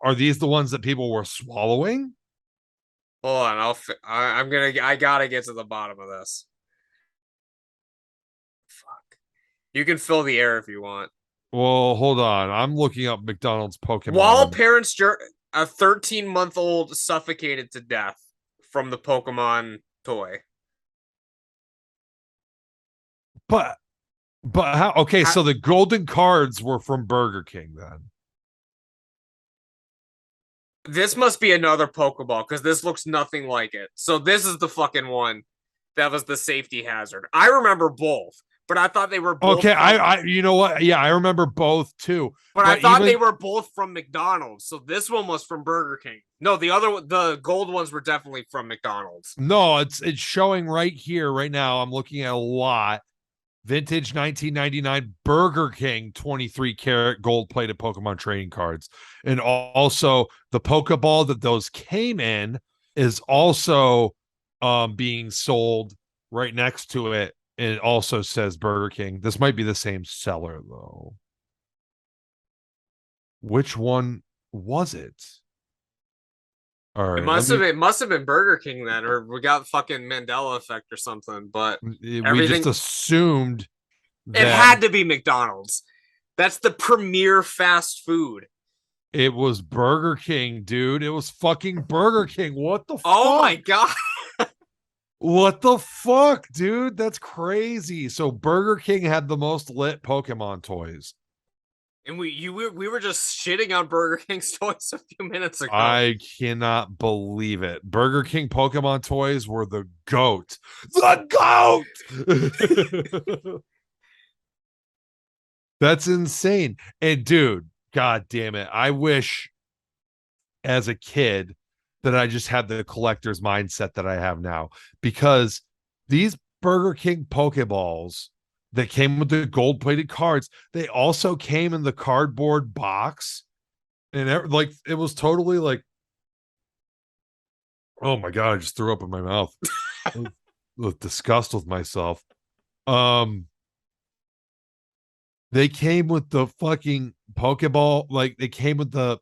are these the ones that people were swallowing? Hold on, I gotta get to the bottom of this. Fuck. You can fill the air if you want. Well, hold on. I'm looking up McDonald's Pokemon. While parents, a 13-month-old suffocated to death from the Pokemon toy. But how? Okay, so the golden cards were from Burger King then. This must be another Pokeball because this looks nothing like it. So this is the fucking one that was the safety hazard. I remember both. But I thought they were both. Okay, I you know what? Yeah, I remember both too. But I thought they were both from McDonald's. So this one was from Burger King. No, the gold ones were definitely from McDonald's. No, it's showing right here, right now. I'm looking at a lot. Vintage 1999 Burger King 23 karat gold plated Pokemon trading cards. And also the Pokeball that those came in is also being sold right next to it. It also says Burger King. This might be the same seller, though. Which one was it? All right. It must have been Burger King then, or we got fucking Mandela effect or something. But we just assumed that it had to be McDonald's. That's the premier fast food. It was Burger King, dude. It was fucking Burger King. What the fuck? Oh my God. What the fuck, dude? That's crazy. So Burger King had the most lit Pokemon toys. And we were just shitting on Burger King's toys a few minutes ago. I cannot believe it. Burger King Pokemon toys were the GOAT. The GOAT! That's insane. And dude, god damn it. I wish as a kid that I just had the collector's mindset that I have now, because these Burger King Pokeballs that came with the gold plated cards, they also came in the cardboard box, and it was totally like, oh my God, I just threw up in my mouth with disgust with myself. They came with the fucking Pokeball, like they came with the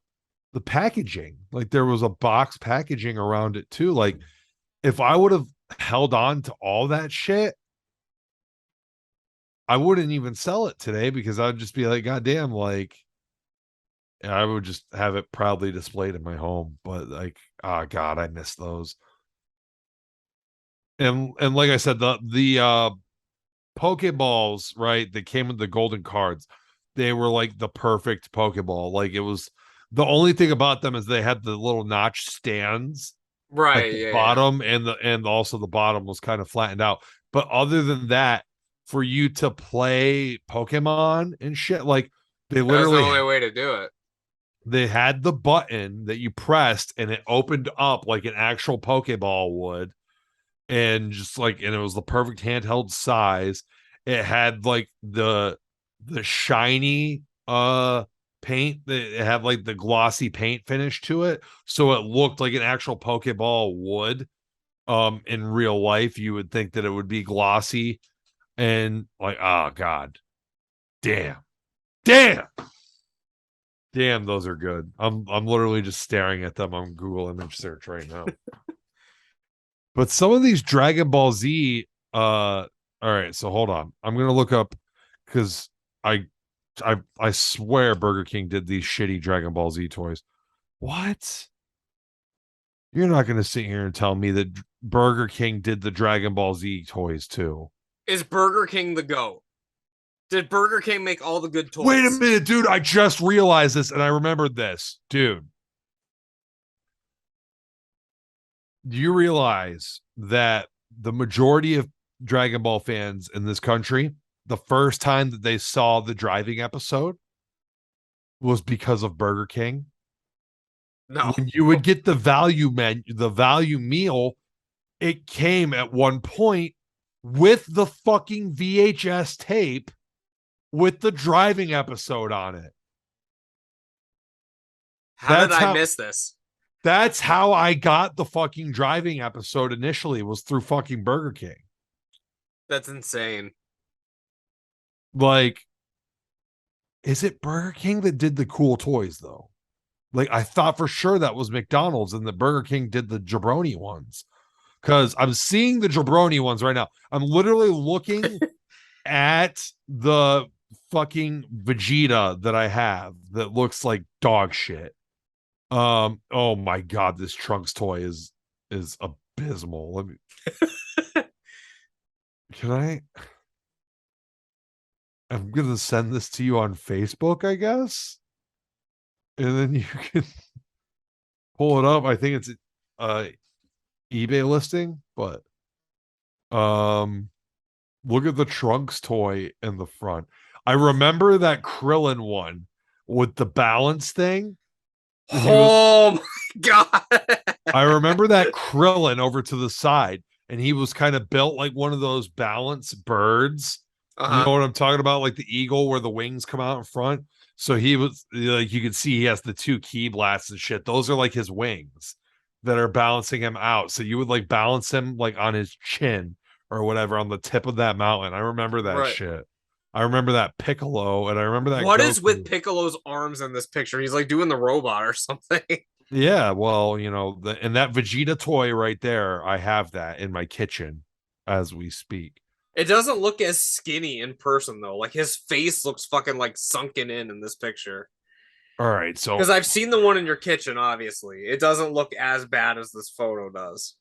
packaging, like there was a box packaging around it too. Like if I would have held on to all that shit, I wouldn't even sell it today, because I'd just be like, God damn, like and I would just have it proudly displayed in my home. But like, oh god, I miss those. And like I said, the Pokeballs, right? They came with the golden cards. They were like the perfect Pokeball. Like it was the only thing about them is they had the little notch stands at Right, the yeah. bottom, and also the bottom was kind of flattened out. But other than that, for you to play Pokemon and shit, like they That was the literally only way to do it. they had the button that you pressed and it opened up like an actual Pokeball would, and just like, and it was the perfect handheld size. It had like the shiny paint, that it had like the glossy paint finish to it, so it looked like an actual Pokeball would. In real life you would think that it would be glossy, and like, oh god, damn, damn, damn, those are good. I'm literally just staring at them on Google image search right now. But some of these Dragon Ball Z, all right, so hold on. I'm gonna look up, because I I swear Burger King did these shitty Dragon Ball Z toys. What? You're not gonna sit here and tell me that Burger King did the Dragon Ball Z toys too. Is Burger King the GOAT? Did Burger King make all the good toys? Wait a minute, dude. I just realized this and I remembered this. Dude, do you realize that the majority of Dragon Ball fans in this country, the first time that they saw the driving episode was because of Burger King? No. When you would get the value the value meal, it came at one point with the fucking VHS tape with the driving episode on it. How did I miss this? That's how I got the fucking driving episode initially, was through fucking Burger King. That's insane. Like, is it Burger King that did the cool toys though? Like, I thought for sure that was McDonald's and the Burger King did the jabroni ones. Because I'm seeing the jabroni ones right now. I'm literally looking at the fucking Vegeta that I have that looks like dog shit. Oh my god, this Trunks toy is abysmal. Let me can I'm gonna send this to you on Facebook, I guess, and then you can pull it up. I think it's eBay listing, but look at the Trunks toy in the front. I remember that Krillin one with the balance thing. Oh my god. I remember that Krillin over to the side, and he was kind of built like one of those balance birds. You know what I'm talking about? Like the eagle where the wings come out in front. So he was like, you can see he has the two key blasts and shit. Those are like his wings that are balancing him out. So you would like balance him like on his chin or whatever on the tip of that mountain. I remember that shit. I remember that Piccolo, and I remember that. What Goku is with Piccolo's arms in this picture? He's like doing the robot or something. Yeah, well, you know, and that Vegeta toy right there, I have that in my kitchen as we speak. It doesn't look as skinny in person though. Like his face looks fucking like sunken in this picture. All right, so because I've seen the one in your kitchen, obviously. It doesn't look as bad as this photo does.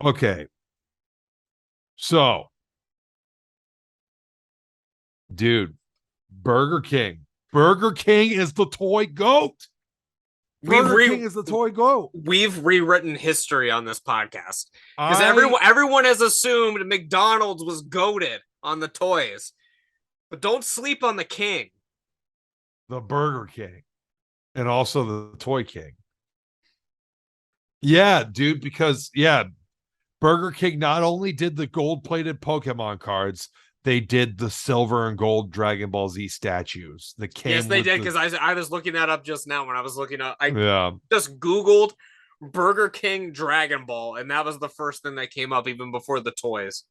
Okay. So, dude, Burger King. Burger King is the toy GOAT. Burger King is the toy GOAT. We've rewritten history on this podcast because everyone has assumed McDonald's was goated on the toys, but don't sleep on the king. The Burger King, and also the Toy King. Yeah, dude, because Burger King not only did the gold-plated Pokemon cards, they did the silver and gold Dragon Ball Z statues. Yes, they did, because I was looking that up just now when I was looking up. I just Googled Burger King Dragon Ball, and that was the first thing that came up even before the toys.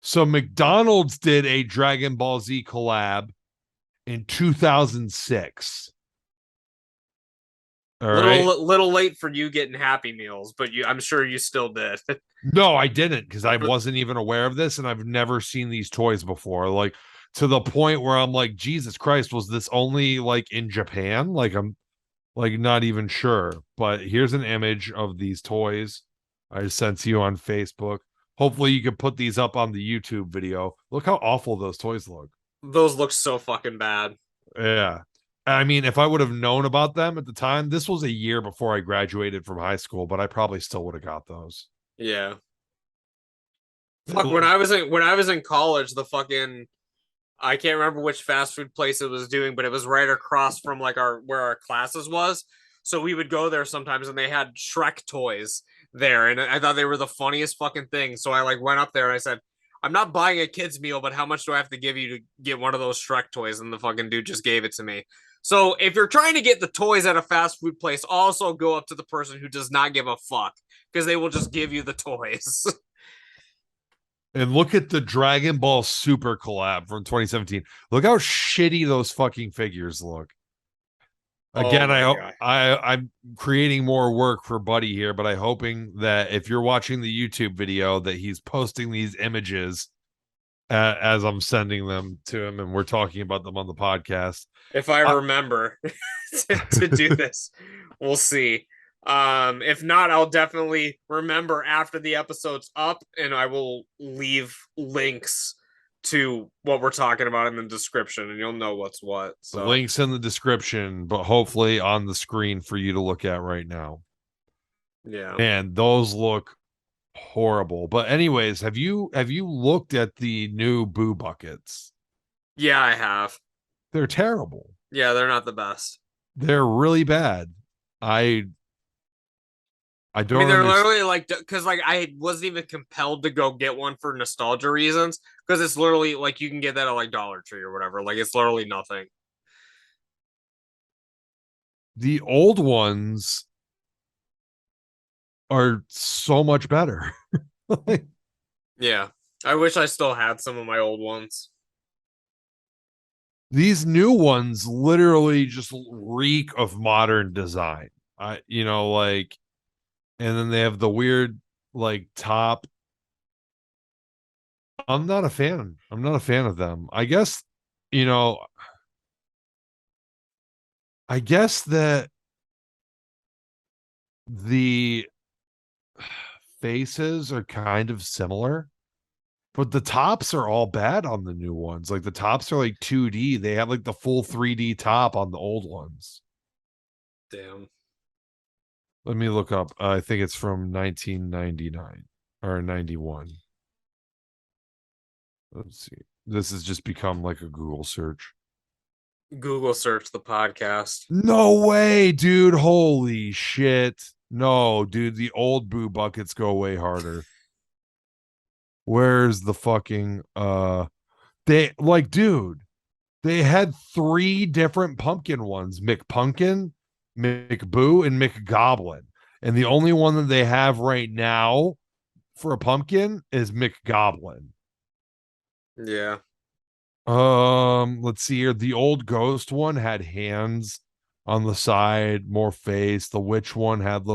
So McDonald's did a Dragon Ball Z collab in 2006. All right. Little late for you getting Happy Meals, but I'm sure you still did. No, I didn't, because I wasn't even aware of this, and I've never seen these toys before. Like, to the point where I'm like, Jesus Christ, was this only like in Japan? Like I'm like not even sure. But here's an image of these toys I sent to you on Facebook. Hopefully you can put these up on the YouTube video. Look how awful those toys look. Those look so fucking bad. Yeah. I mean, if I would have known about them at the time, this was a year before I graduated from high school, but I probably still would have got those. Yeah. Fuck, when I was in college, the fucking I can't remember which fast food place it was doing, but it was right across from like our where our classes was. So we would go there sometimes and they had Shrek toys there. And I thought they were the funniest fucking thing. So I like went up there and I said, I'm not buying a kid's meal, but how much do I have to give you to get one of those Shrek toys? And the fucking dude just gave it to me. So if you're trying to get the toys at a fast food place, also go up to the person who does not give a fuck because they will just give you the toys. And look at the Dragon Ball Super collab from 2017. Look how shitty those fucking figures look. Again, I'm creating more work for Buddy here, but I'm hoping that if you're watching the YouTube video, that he's posting these images as I'm sending them to him, and we're talking about them on the podcast. If I remember to do this, we'll see. If not, I'll definitely remember after the episode's up, and I will leave links to what we're talking about in the description, and you'll know what's what. So the links in the description, but hopefully on the screen for you to look at right now. Yeah. And those look horrible. But anyways, have you looked at the new Boo buckets? Yeah, I have. They're terrible. Yeah, they're not the best. They're really bad. I mean, they're literally like, because like I wasn't even compelled to go get one for nostalgia reasons, because it's literally like you can get that at like Dollar Tree or whatever. Like it's literally nothing. The old ones are so much better. Yeah, I wish I still had some of my old ones. These new ones literally just reek of modern design. Like, and then they have the weird like top. I'm not a fan. I'm not a fan of them. I guess that the faces are kind of similar, but the tops are all bad on the new ones. Like the tops are like 2D. They have like the full 3D top on the old ones. Damn. Let me look up. I think it's from 1999 or 91. Let's see. This has just become like a Google search. Google search the podcast. No way, dude. Holy shit. No, dude. The old Boo buckets go way harder. Where's the fucking dude, they had 3 different pumpkin ones: McPumpkin, McBoo, and McGoblin. And the only one that they have right now for a pumpkin is McGoblin. Yeah. Let's see here. The old ghost one had hands on the side, more face. The witch one had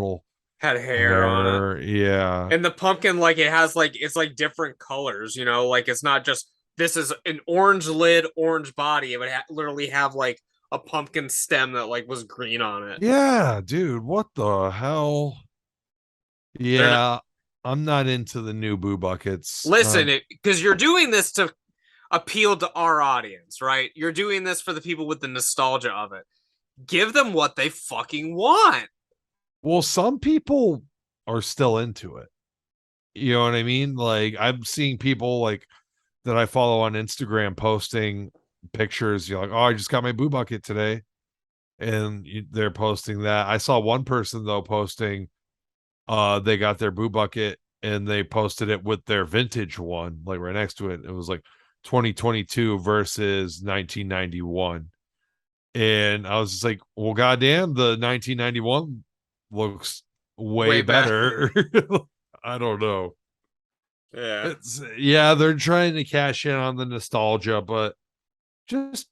had hair on it. Yeah. And the pumpkin, like it has like it's like different colors, like it's not just this is an orange lid, orange body. It would literally have like a pumpkin stem that like was green on it. Yeah, dude, what the hell? Yeah, I'm not into the new Boo buckets. Listen, because you're doing this to appeal to our audience, right? You're doing this for the people with the nostalgia of it. Give them what they fucking want. Well, some people are still into it. You know what I mean? Like I'm seeing people like that I follow on Instagram posting pictures. You're like, oh, I just got my Boo bucket today. And they're posting that. I saw one person though posting they got their Boo bucket and they posted it with their vintage one, like right next to it. It was like 2022 versus 1991. And I was just like, well, goddamn, the 1991 looks way better. I don't know. Yeah. They're trying to cash in on the nostalgia, but just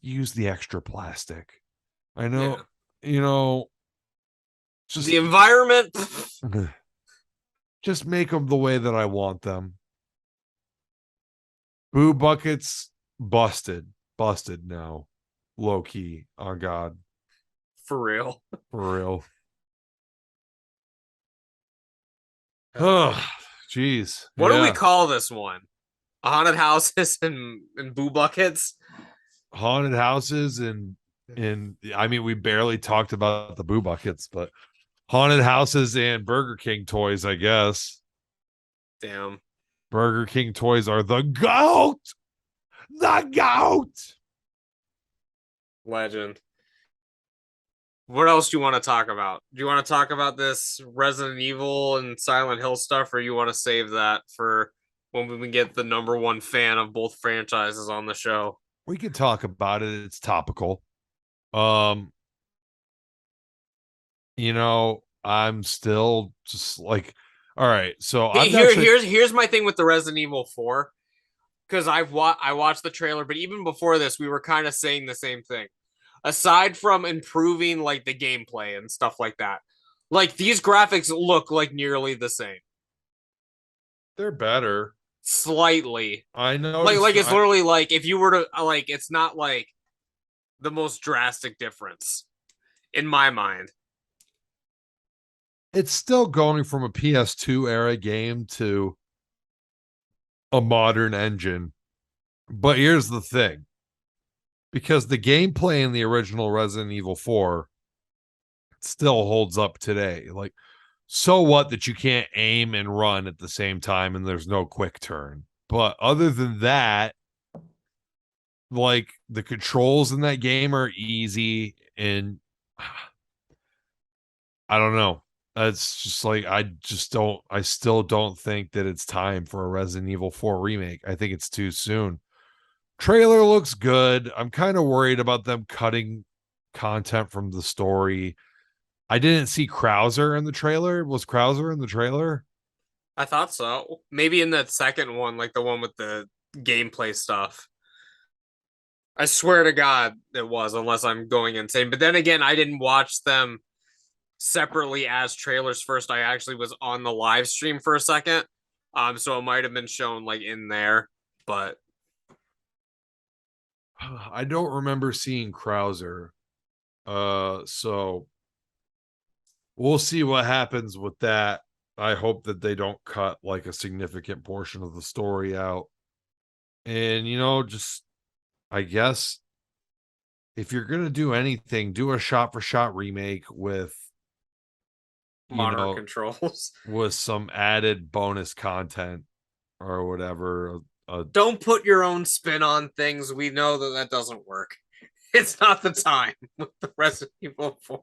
use the extra plastic. I know, just the environment. Just make them the way that I want them. Boo buckets busted now, low key. On God, For real. for real. Oh, jeez. What do we Yeah, call this one? Haunted houses and boo buckets? haunted houses and I mean, we barely talked about the boo buckets, but haunted houses and Burger King toys, I guess. Damn. Burger King toys are the goat. The goat. Legend. What else do you want to talk about? Do you want to talk about this Resident Evil and Silent Hill stuff, or you want to save that for when we get the number one fan of both franchises on the show? We could talk about it. It's topical. Um, I'm still just like, all right. So I'm Here, actually here's my thing with the Resident Evil 4, because I watched the trailer, but even before this, we were kind of saying the same thing. Aside from improving like the gameplay and stuff like that, like these graphics look like nearly the same, they're better. slightly. I Like noticed. it's literally like if you were to like, it's not like the most drastic difference in my mind. It's still going from a PS2 era game to a modern engine. But here's the thing, because the gameplay in the original Resident Evil 4 still holds up today. Like, so what that you can't aim and run at the same time and there's no quick turn. But other than that, like the controls in that game are easy and I don't know. It's just like I still don't think that it's time for a Resident Evil 4 remake. I think it's too soon. Trailer looks good. I'm kind of worried about them cutting content from the story. I didn't see Krauser in the trailer. Was Krauser in the trailer? I thought so. Maybe in that second one, like the one with the gameplay stuff. I swear to God it was, unless I'm going insane. But then again, I didn't watch them separately as trailers first. I actually was on the live stream for a second. So it might have been shown like in there, but I don't remember seeing Krauser. So we'll see what happens with that. I hope that they don't cut like a significant portion of the story out. And just I guess if you're gonna do anything, do a shot for shot remake with you modern know controls. with some added bonus content or whatever. Don't put your own spin on things. We know that that doesn't work. It's not the time with the Resident Evil 4.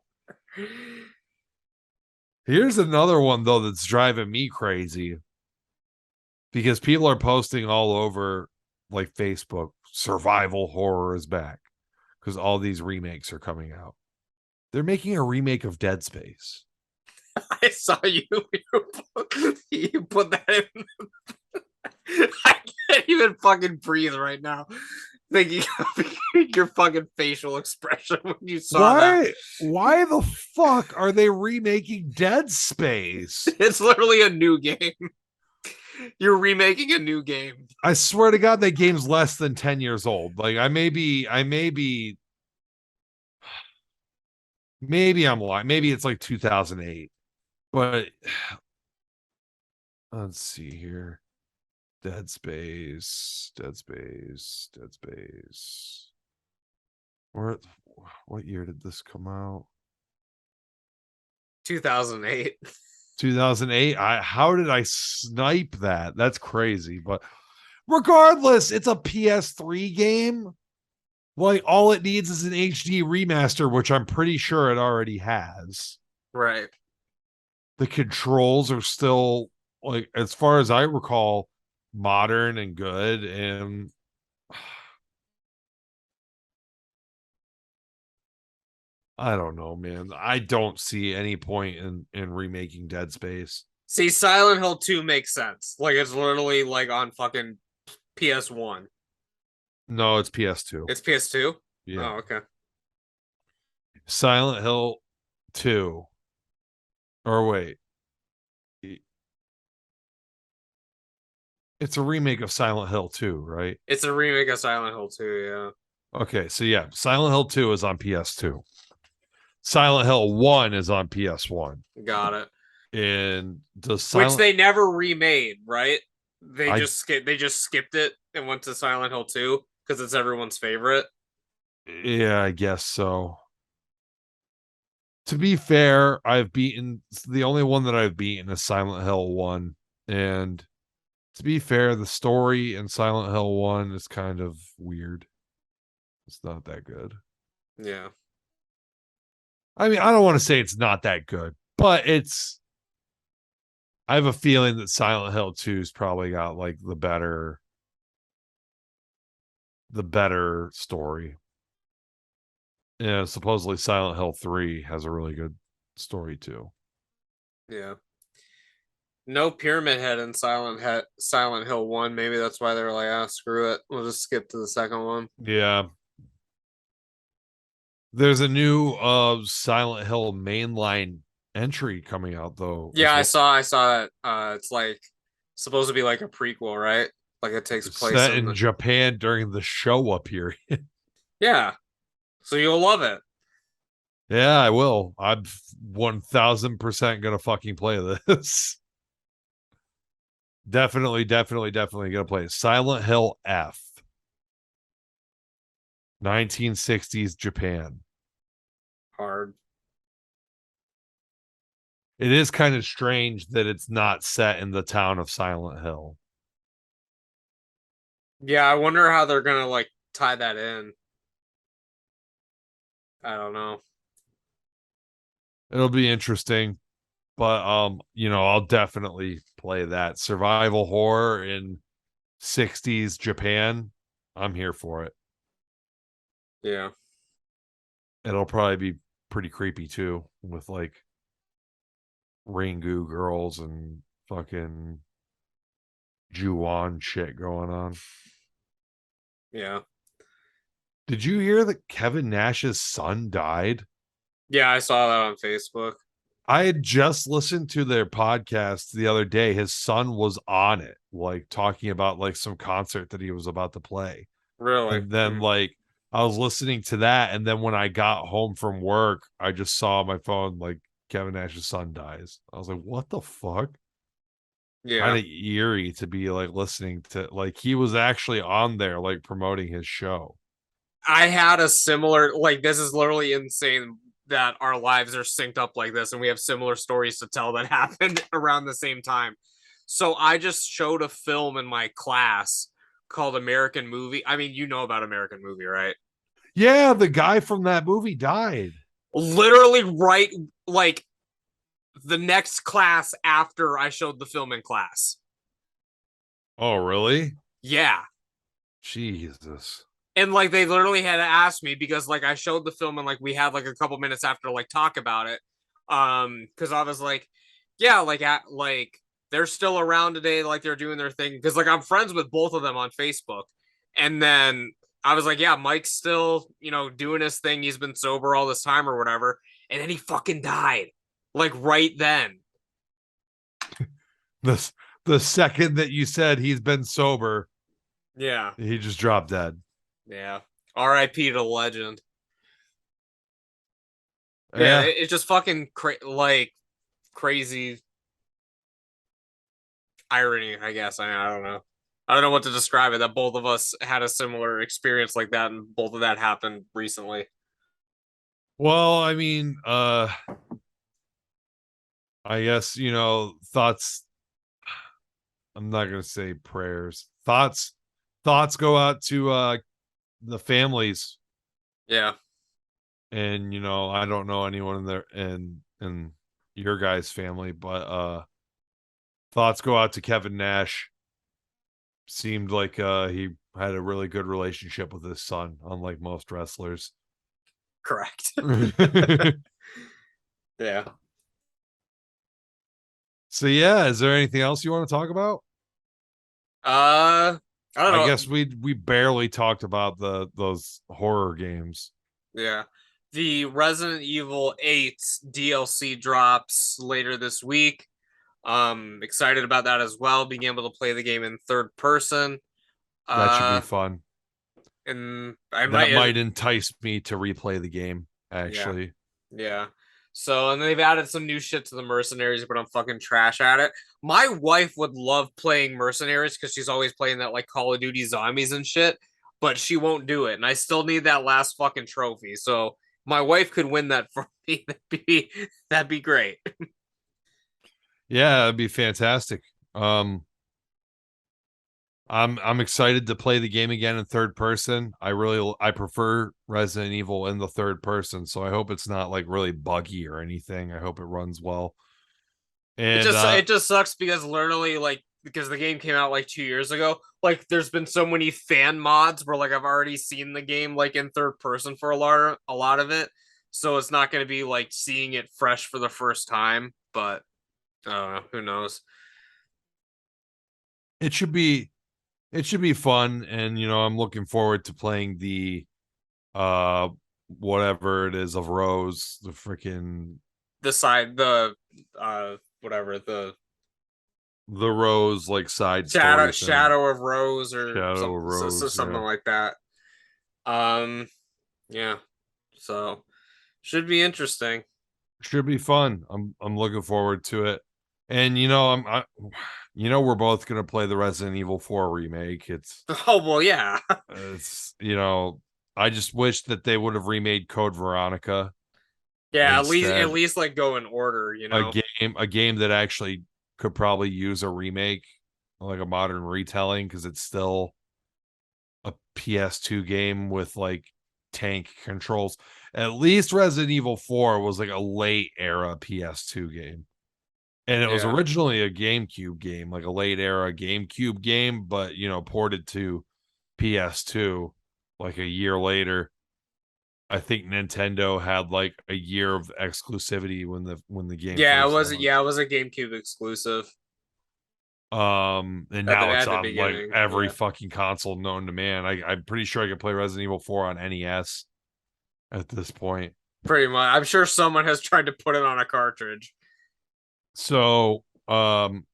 Here's another one though that's driving me crazy because people are posting all over like Facebook, survival horror is back because all these remakes are coming out. They're making a remake of Dead Space. I saw you. You put that in. I can't even fucking breathe right now. Thinking of your fucking facial expression when you saw that. Why the fuck are they remaking Dead Space? It's literally a new game. You're remaking a new game. I swear to God, that game's less than 10 years old. Like maybe I'm lying. Maybe it's like 2008. But let's see here. Dead Space. Where what year did this come out? 2008. 2008. How did I snipe that? That's crazy. But regardless, it's a PS3 game. Like all it needs is an HD remaster, which I'm pretty sure it already has. Right. The controls are still, like, as far as I recall, modern and good. And I don't know, man. I don't see any point in remaking Dead Space. See, Silent Hill 2 makes sense. Like it's literally like on fucking PS1. No, it's PS2. It's PS2? Yeah. Oh, okay. Silent Hill 2. Or wait. It's a remake of Silent Hill 2, right? It's a remake of Silent Hill 2, Okay, so yeah, Silent Hill 2 is on PS2. Silent Hill 1 is on PS1. yeah. Got it. And the Which Silent they never remade, right? They I just skipped it and went to Silent Hill 2 because it's everyone's favorite. yeah, I guess so. To be fair, I've beaten the only one that I've beaten is Silent Hill 1. And to be fair, the story in Silent Hill 1 is kind of weird. It's not that good. Yeah. I mean, I don't want to say it's not that good, but I have a feeling that Silent Hill 2's probably got like the better story. Yeah, supposedly Silent Hill 3 has a really good story too. Yeah. No Pyramid Head in Silent Hill 1. Maybe that's why they were like, ah, screw it. We'll just skip to the second one. Yeah. There's a new Silent Hill mainline entry coming out though Yeah, as well. I saw that. It's like supposed to be like a prequel, right? Like it takes place Set in in the Japan during the Showa period. Yeah. So you'll love it. Yeah, I will. I'm 1000% gonna fucking play this. Definitely gonna play it. Silent Hill F. 1960s Japan. Hard. It is kind of strange that it's not set in the town of Silent Hill. Yeah, I wonder how they're gonna like tie that in. I don't know. It'll be interesting, but I'll definitely play that survival horror in 60s Japan. I'm here for it. Yeah. It'll probably be pretty creepy too, with like Ringu girls and fucking Juwan shit going on. Yeah. Did you hear that Kevin Nash's son died? Yeah, I saw that on Facebook. I had just listened to their podcast the other day. His son was on it, like talking about like some concert that he was about to play. Really? And then like I was listening to that, and then when I got home from work, I just saw my phone like Kevin Nash's son dies. I was like, what the fuck? Yeah. Kind of eerie to be like listening to, like, he was actually on there like promoting his show. I had a similar like this is literally insane that our lives are synced up like this and we have similar stories to tell that happened around the same time. So I just showed a film in my class called American Movie. I mean, you know about American Movie, right? Yeah, the guy from that movie died. Literally right like the next class after I showed the film in class. Oh, really? Yeah. Jesus. And like they literally had to ask me because like I showed the film and like we had like a couple minutes after to like talk about it. Because I was like, yeah, like they're still around today, like they're doing their thing. Because like I'm friends with both of them on Facebook. And then I was like, yeah, Mike's still, doing his thing. He's been sober all this time or whatever. And then he fucking died. Like right then. The second that you said he's been sober, Yeah. he just dropped dead. Yeah. R.I.P. to the legend. Yeah, Yeah. it's just fucking crazy irony, I guess. I don't know. I don't know what to describe it. That both of us had a similar experience like that, and both of that happened recently. Well, I mean, I guess, thoughts. I'm not gonna say prayers. Thoughts go out to the families. Yeah. And I don't know anyone in there in your guys' family, but thoughts go out to Kevin Nash. Seemed like he had a really good relationship with his son, unlike most wrestlers. Correct. Yeah. So yeah, is there anything else you want to talk about? I don't know. I guess we barely talked about those horror games. Yeah. The Resident Evil 8 DLC drops later this week. Excited about that as well, being able to play the game in third person. That should be Uh, fun. and I That might, might entice me to replay the game, yeah, actually. yeah. So, and they've added some new shit to the mercenaries, but I'm fucking trash at it. My wife would love playing mercenaries because she's always playing that like Call of Duty zombies and shit, but she won't do it. And I still need that last fucking trophy. So my wife could win that for me. That'd be great. Yeah, that'd be fantastic. Um, I'm excited to play the game again in third person. I prefer Resident Evil in the third person, so I hope it's not like really buggy or anything. I hope it runs well. It And just it just sucks because literally like because the game came out like 2 years ago. Like there's been so many fan mods where like I've already seen the game like in third person for a lot of it. So it's not going to be like seeing it fresh for the first time. But I don't know. Who knows? it should be it should be fun. And I'm looking forward to playing the uh whatever it is of Rose, the freaking Whatever the Rose like side shadow story thing. shadow of Rose or Shadow something of Rose, something yeah. like that. Um, yeah. So should be interesting. Should be fun. I'm looking forward to it. And we're both gonna play the Resident Evil 4 remake. Oh well, yeah. It's I just wish that they would have remade Code Veronica Yeah, at instead. least like go in order, A game that actually could probably use a remake, like a modern retelling, because it's still a PS2 game with like tank controls. At least Resident Evil 4 was like a late era PS2 game. And it was Yeah. originally a GameCube game, like a late era GameCube game, but ported to PS2 like a year later. I think Nintendo had like a year of exclusivity when the game Yeah, first launched. it was a GameCube exclusive And at the now it's on like beginning. every Yeah. fucking console known to man. I'm pretty sure I could play Resident Evil 4 on NES at this point. Pretty much. I'm sure someone has tried to put it on a cartridge. So I'm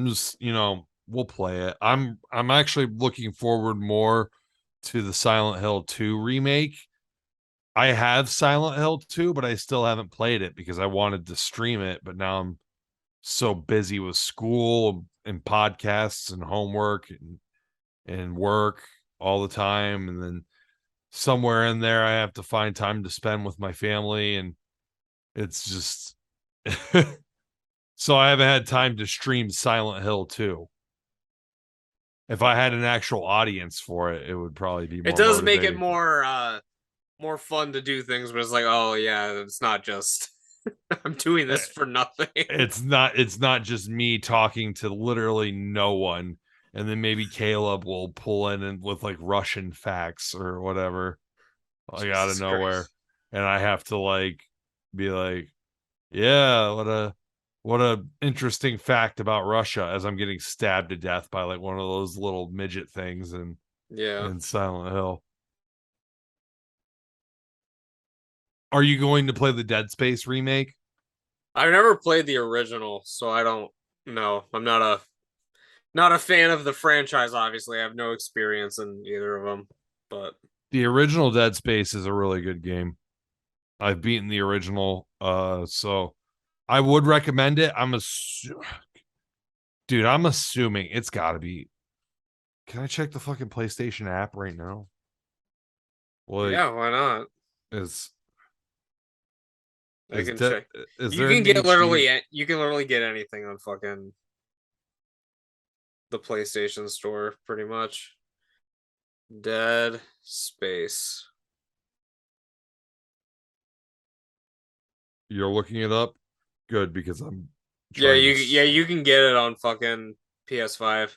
just we'll play it. I'm actually looking forward more to the Silent Hill 2 remake. I have Silent Hill 2, but I still haven't played it because I wanted to stream it, but now I'm so busy with school and podcasts and homework and work all the time. And then somewhere in there, I have to find time to spend with my family. And it's just, so I haven't had time to stream Silent Hill 2. If I had an actual audience for it, it would probably be It more does make it motivating. more fun to do things, but it's like, oh yeah, it's not just I'm doing Eh, this for nothing. it's not just me talking to literally no one, and then maybe Caleb will pull in and with like Russian facts or whatever, like out of Jesus nowhere, Christ. and I have to like be like, yeah, what a interesting fact about Russia, as I'm getting stabbed to death by like one of those little midget things Yeah. in Silent Hill. Are you going to play the Dead Space remake? I've never played the original, so I don't know. I'm not a fan of the franchise, obviously. I have no experience in either of them. But The original Dead Space is a really good game. I've beaten the original, so I would recommend it. Dude, I'm assuming it's got to be. Can I check the fucking PlayStation app right now? Like, yeah, why not? is I is can de- check. is there an You can literally get anything on fucking the PlayStation store, pretty much. Dead Space. You're looking it up? Good, because I'm Yeah, trying to. you can get it on fucking PS5.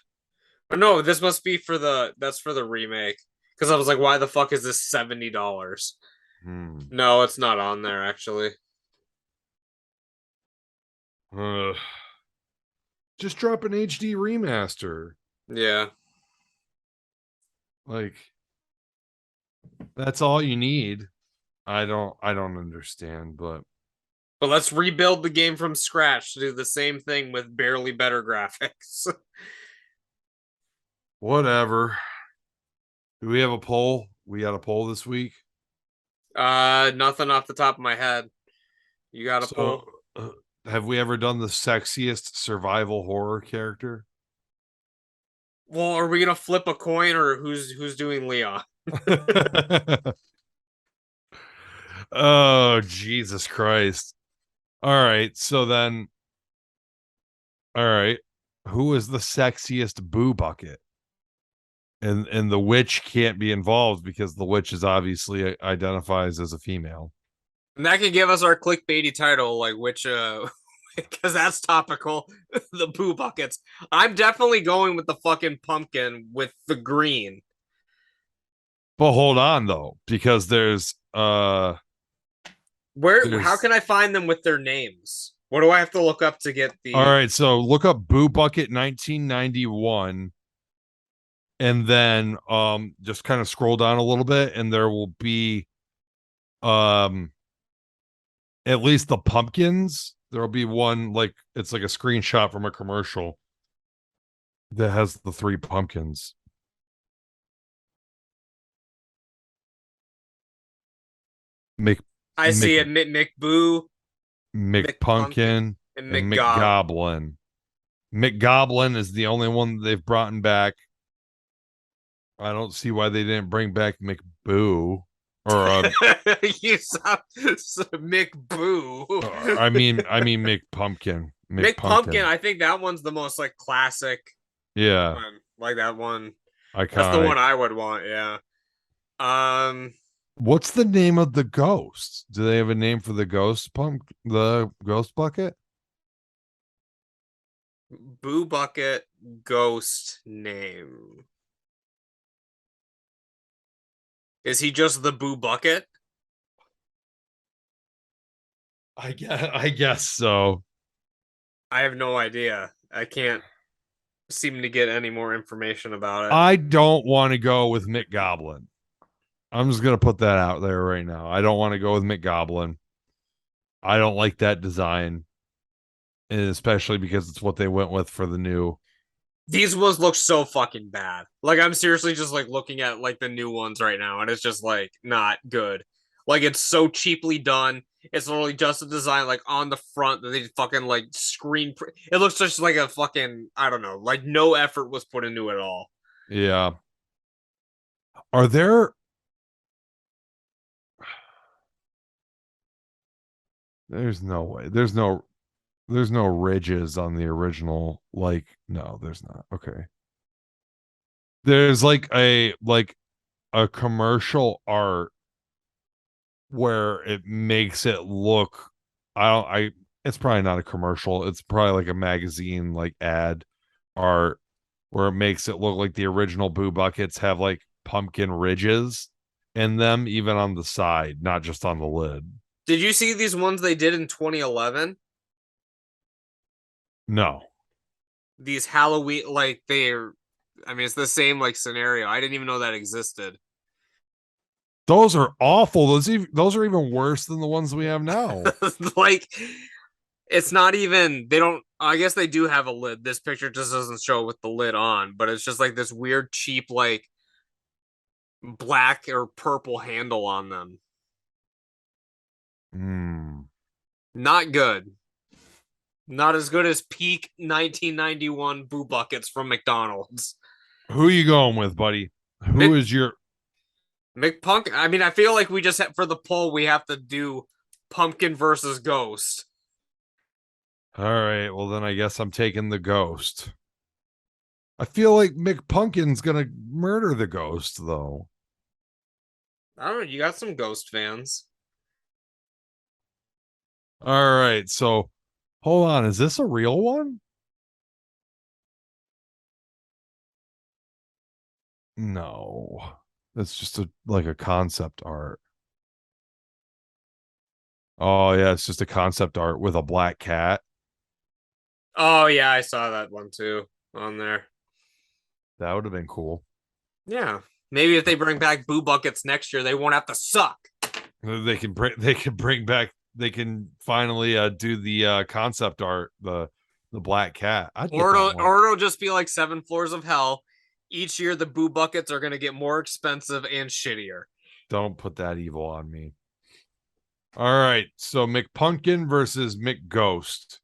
But no, this must be for that's for the remake. Because I was like, why the fuck is this $70? Hmm. No, it's not on there actually. Uh, just drop an HD remaster. Yeah. Like, that's all you need. I don't understand, but But let's rebuild the game from scratch to do the same thing with barely better graphics. Whatever. Do we have a poll? We got a poll this week. Nothing off the top of my head. You got a So, poll? have we ever done the sexiest survival horror character? Well, are we gonna flip a coin or who's doing Leon? Oh, Jesus Christ. All right. So then, all right. Who is the sexiest boo bucket? And the witch can't be involved because the witch is obviously identifies as a female. And that could give us our clickbaity title, like which because that's topical. The poo buckets. I'm definitely going with the fucking pumpkin with the green. But hold on though, because Where? How there's can I find them with their names? What do I have to look up to get all the? right, so look up Boo Bucket 1991 and then just kind of scroll down a little bit and there will be um at least the pumpkins. There'll be one like it's like a screenshot from a commercial that has the three pumpkins. Mc I see Mc it. McBoo, McPumpkin, McPumpkin and and McGob. McGoblin. McGoblin is the only one that they've brought back. I don't see why they didn't bring back McBoo or You sound McBoo. I mean McPumpkin. McPumpkin. McPumpkin. I think that one's the most like classic Yeah. one. Like that one. That's the Iconic. one I would want. Yeah. Um, What's the name of the ghost? Do they have a name for the ghost bucket? Boo Bucket ghost name. Is he just the Boo Bucket? I guess so. I have no idea. I can't seem to get any more information about it. I don't want to go with Mick Goblin. I'm just gonna put that out there right now. I don't want to go with Mick Goblin. I don't like that design, and especially because it's what they went with for the new. These ones look so fucking bad. Like I'm seriously just like looking at like the new ones right now, and it's just like not good. Like it's so cheaply done. It's literally just a design like on the front that they fucking like it looks just like a fucking I don't know. Like no effort was put into it at all. Yeah. Are there? There's no way. There's no ridges on the original. Like, no, there's not. Okay. There's like a commercial art where it makes it look I it's probably not a commercial. It's probably like a magazine like ad art where it makes it look like the original Boo Buckets have like pumpkin ridges in them even on the side, not just on the lid. Did you see these ones they did in 2011? No. These Halloween like they're I mean it's the same like scenario. I didn't even know that existed. Those are awful. Those are even worse than the ones we have now. Like it's not even they don't I guess they do have a lid. This picture just doesn't show with the lid on, but it's just like this weird cheap like black or purple handle on them. Hmm. Not good. Not as good as peak 1991 Boo Buckets from McDonald's. Who are you going with, buddy? Who Mick is your McPunk. I mean, I feel like we just have, for the poll we have to do Pumpkin versus Ghost. All right, well then I guess I'm taking the ghost. I feel like McPumpkin's gonna murder the ghost though. I don't know. You got some Ghost fans. All right, so hold on, is this a real one? No. It's just like a concept art. Oh yeah, it's just a concept art with a black cat. Oh yeah, I saw that one too on there. That would have been cool. Yeah, maybe if they bring back Boo Buckets next year, they won't have to suck. They can bring back they can finally do the concept art, the black cat. Or it'll just be like 7 Floors of Hell. Each year the boo buckets are gonna get more expensive and shittier. Don't put that evil on me. All right, so McPumpkin versus McGhost.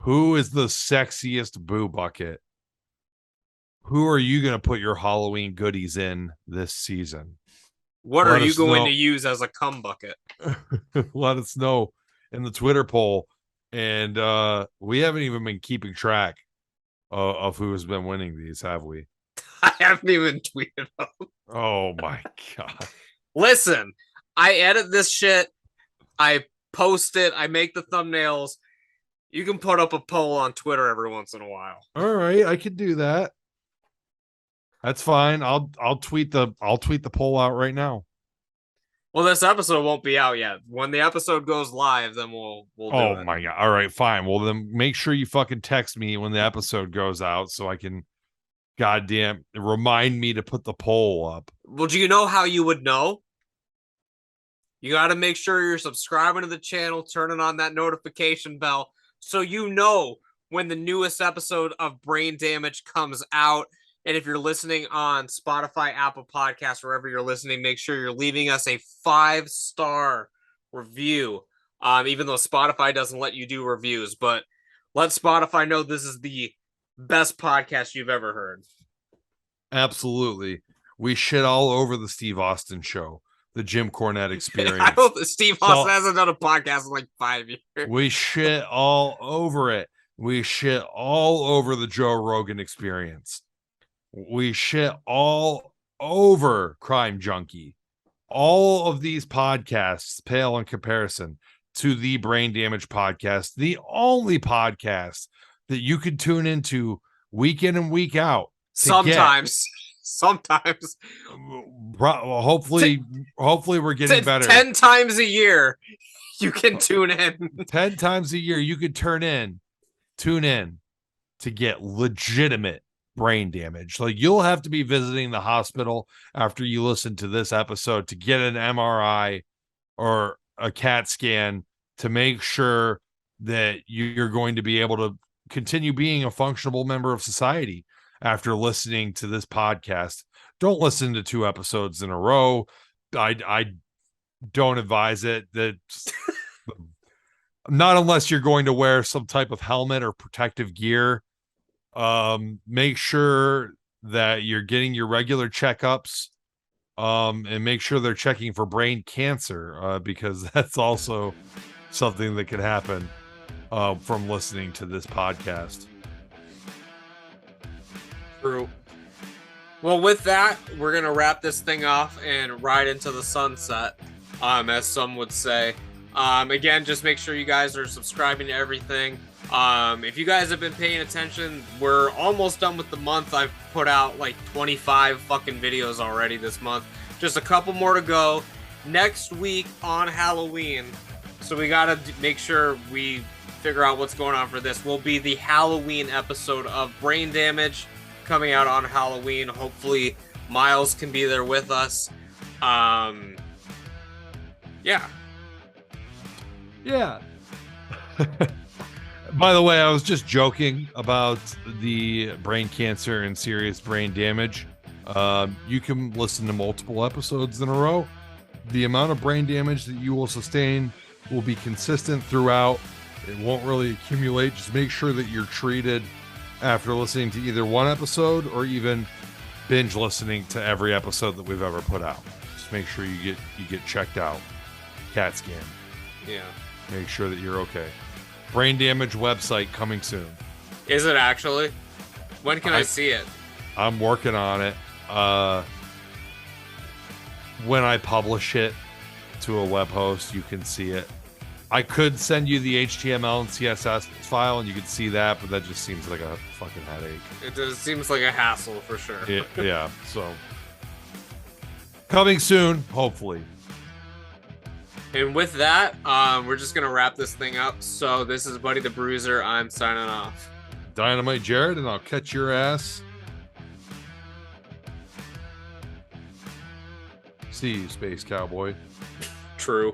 Who is the sexiest boo bucket? Who are you gonna put your Halloween goodies in this season? What are you going to use as a cum bucket? Let us know in the Twitter poll. And we haven't even been keeping track of who has been winning these, have we? I haven't even tweeted them. Oh my God. Listen, I edit this shit. I post it. I make the thumbnails. You can put up a poll on Twitter every once in a while. All right, I could do that. That's fine. I'll tweet the poll out right now. Well, this episode won't be out yet. When the episode goes live, then we'll do it. Oh my God. All right, fine. Well, then make sure you fucking text me when the episode goes out so I can goddamn remind me to put the poll up. Well, do you know how you would know? You got to make sure you're subscribing to the channel, turning on that notification bell so you know when the newest episode of Brain Damage comes out. And if you're listening on Spotify, Apple Podcasts, wherever you're listening, make sure you're leaving us a 5-star review. Even though Spotify doesn't let you do reviews, but let Spotify know this is the best podcast you've ever heard. Absolutely. We shit all over the Steve Austin show, the Jim Cornette Experience. I don't think Steve Austin hasn't done a podcast in like 5 years. We shit all over it. We shit all over the Joe Rogan Experience. We shit all over Crime Junkie. All of these podcasts pale in comparison to the Brain Damage podcast, the only podcast that you could tune into week in and week out. Sometimes. Hopefully we're getting better. 10 times a year, you can tune in. 10 times a year, you could tune in to get legitimate brain damage. Like, you'll have to be visiting the hospital after you listen to this episode to get an MRI or a CAT scan to make sure that you're going to be able to continue being a functional member of society after listening to this podcast. Don't listen to 2 episodes in a row. I don't advise it. That not unless you're going to wear some type of helmet or protective gear. Make sure that you're getting your regular checkups, and make sure they're checking for brain cancer, because that's also something that could happen from listening to this podcast. True. Well, with that, we're gonna wrap this thing off and ride into the sunset, as some would say. Again, just make sure you guys are subscribing to everything. If you guys have been paying attention, we're almost done with the month. I've put out like 25 fucking videos already this month. Just a couple more to go. Next week on Halloween, so we gotta make sure we figure out what's going on for this, will be the Halloween episode of Brain Damage, coming out on Halloween. Hopefully Miles can be there with us. Yeah. By the way, I was just joking about the brain cancer and serious brain damage. You can listen to multiple episodes in a row. The amount of brain damage that you will sustain will be consistent throughout. It won't really accumulate. Just make sure that you're treated after listening to either one episode or even binge listening to every episode that we've ever put out. Just make sure you get checked out. CAT scan. Yeah. Make sure that you're okay. Brain Damage website coming soon. Is it actually? When can I see it? I'm working on it. When I publish it to a web host, you can see it. I could send you the HTML and CSS file and you could see that, but that just seems like a fucking headache. It just seems like a hassle for sure. Yeah, so coming soon, hopefully. And with that, we're just gonna wrap this thing up. So this is Buddy the Bruiser. I'm signing off. Dynamite Jarrod, and I'll catch your ass. See you, Space Cowboy. True.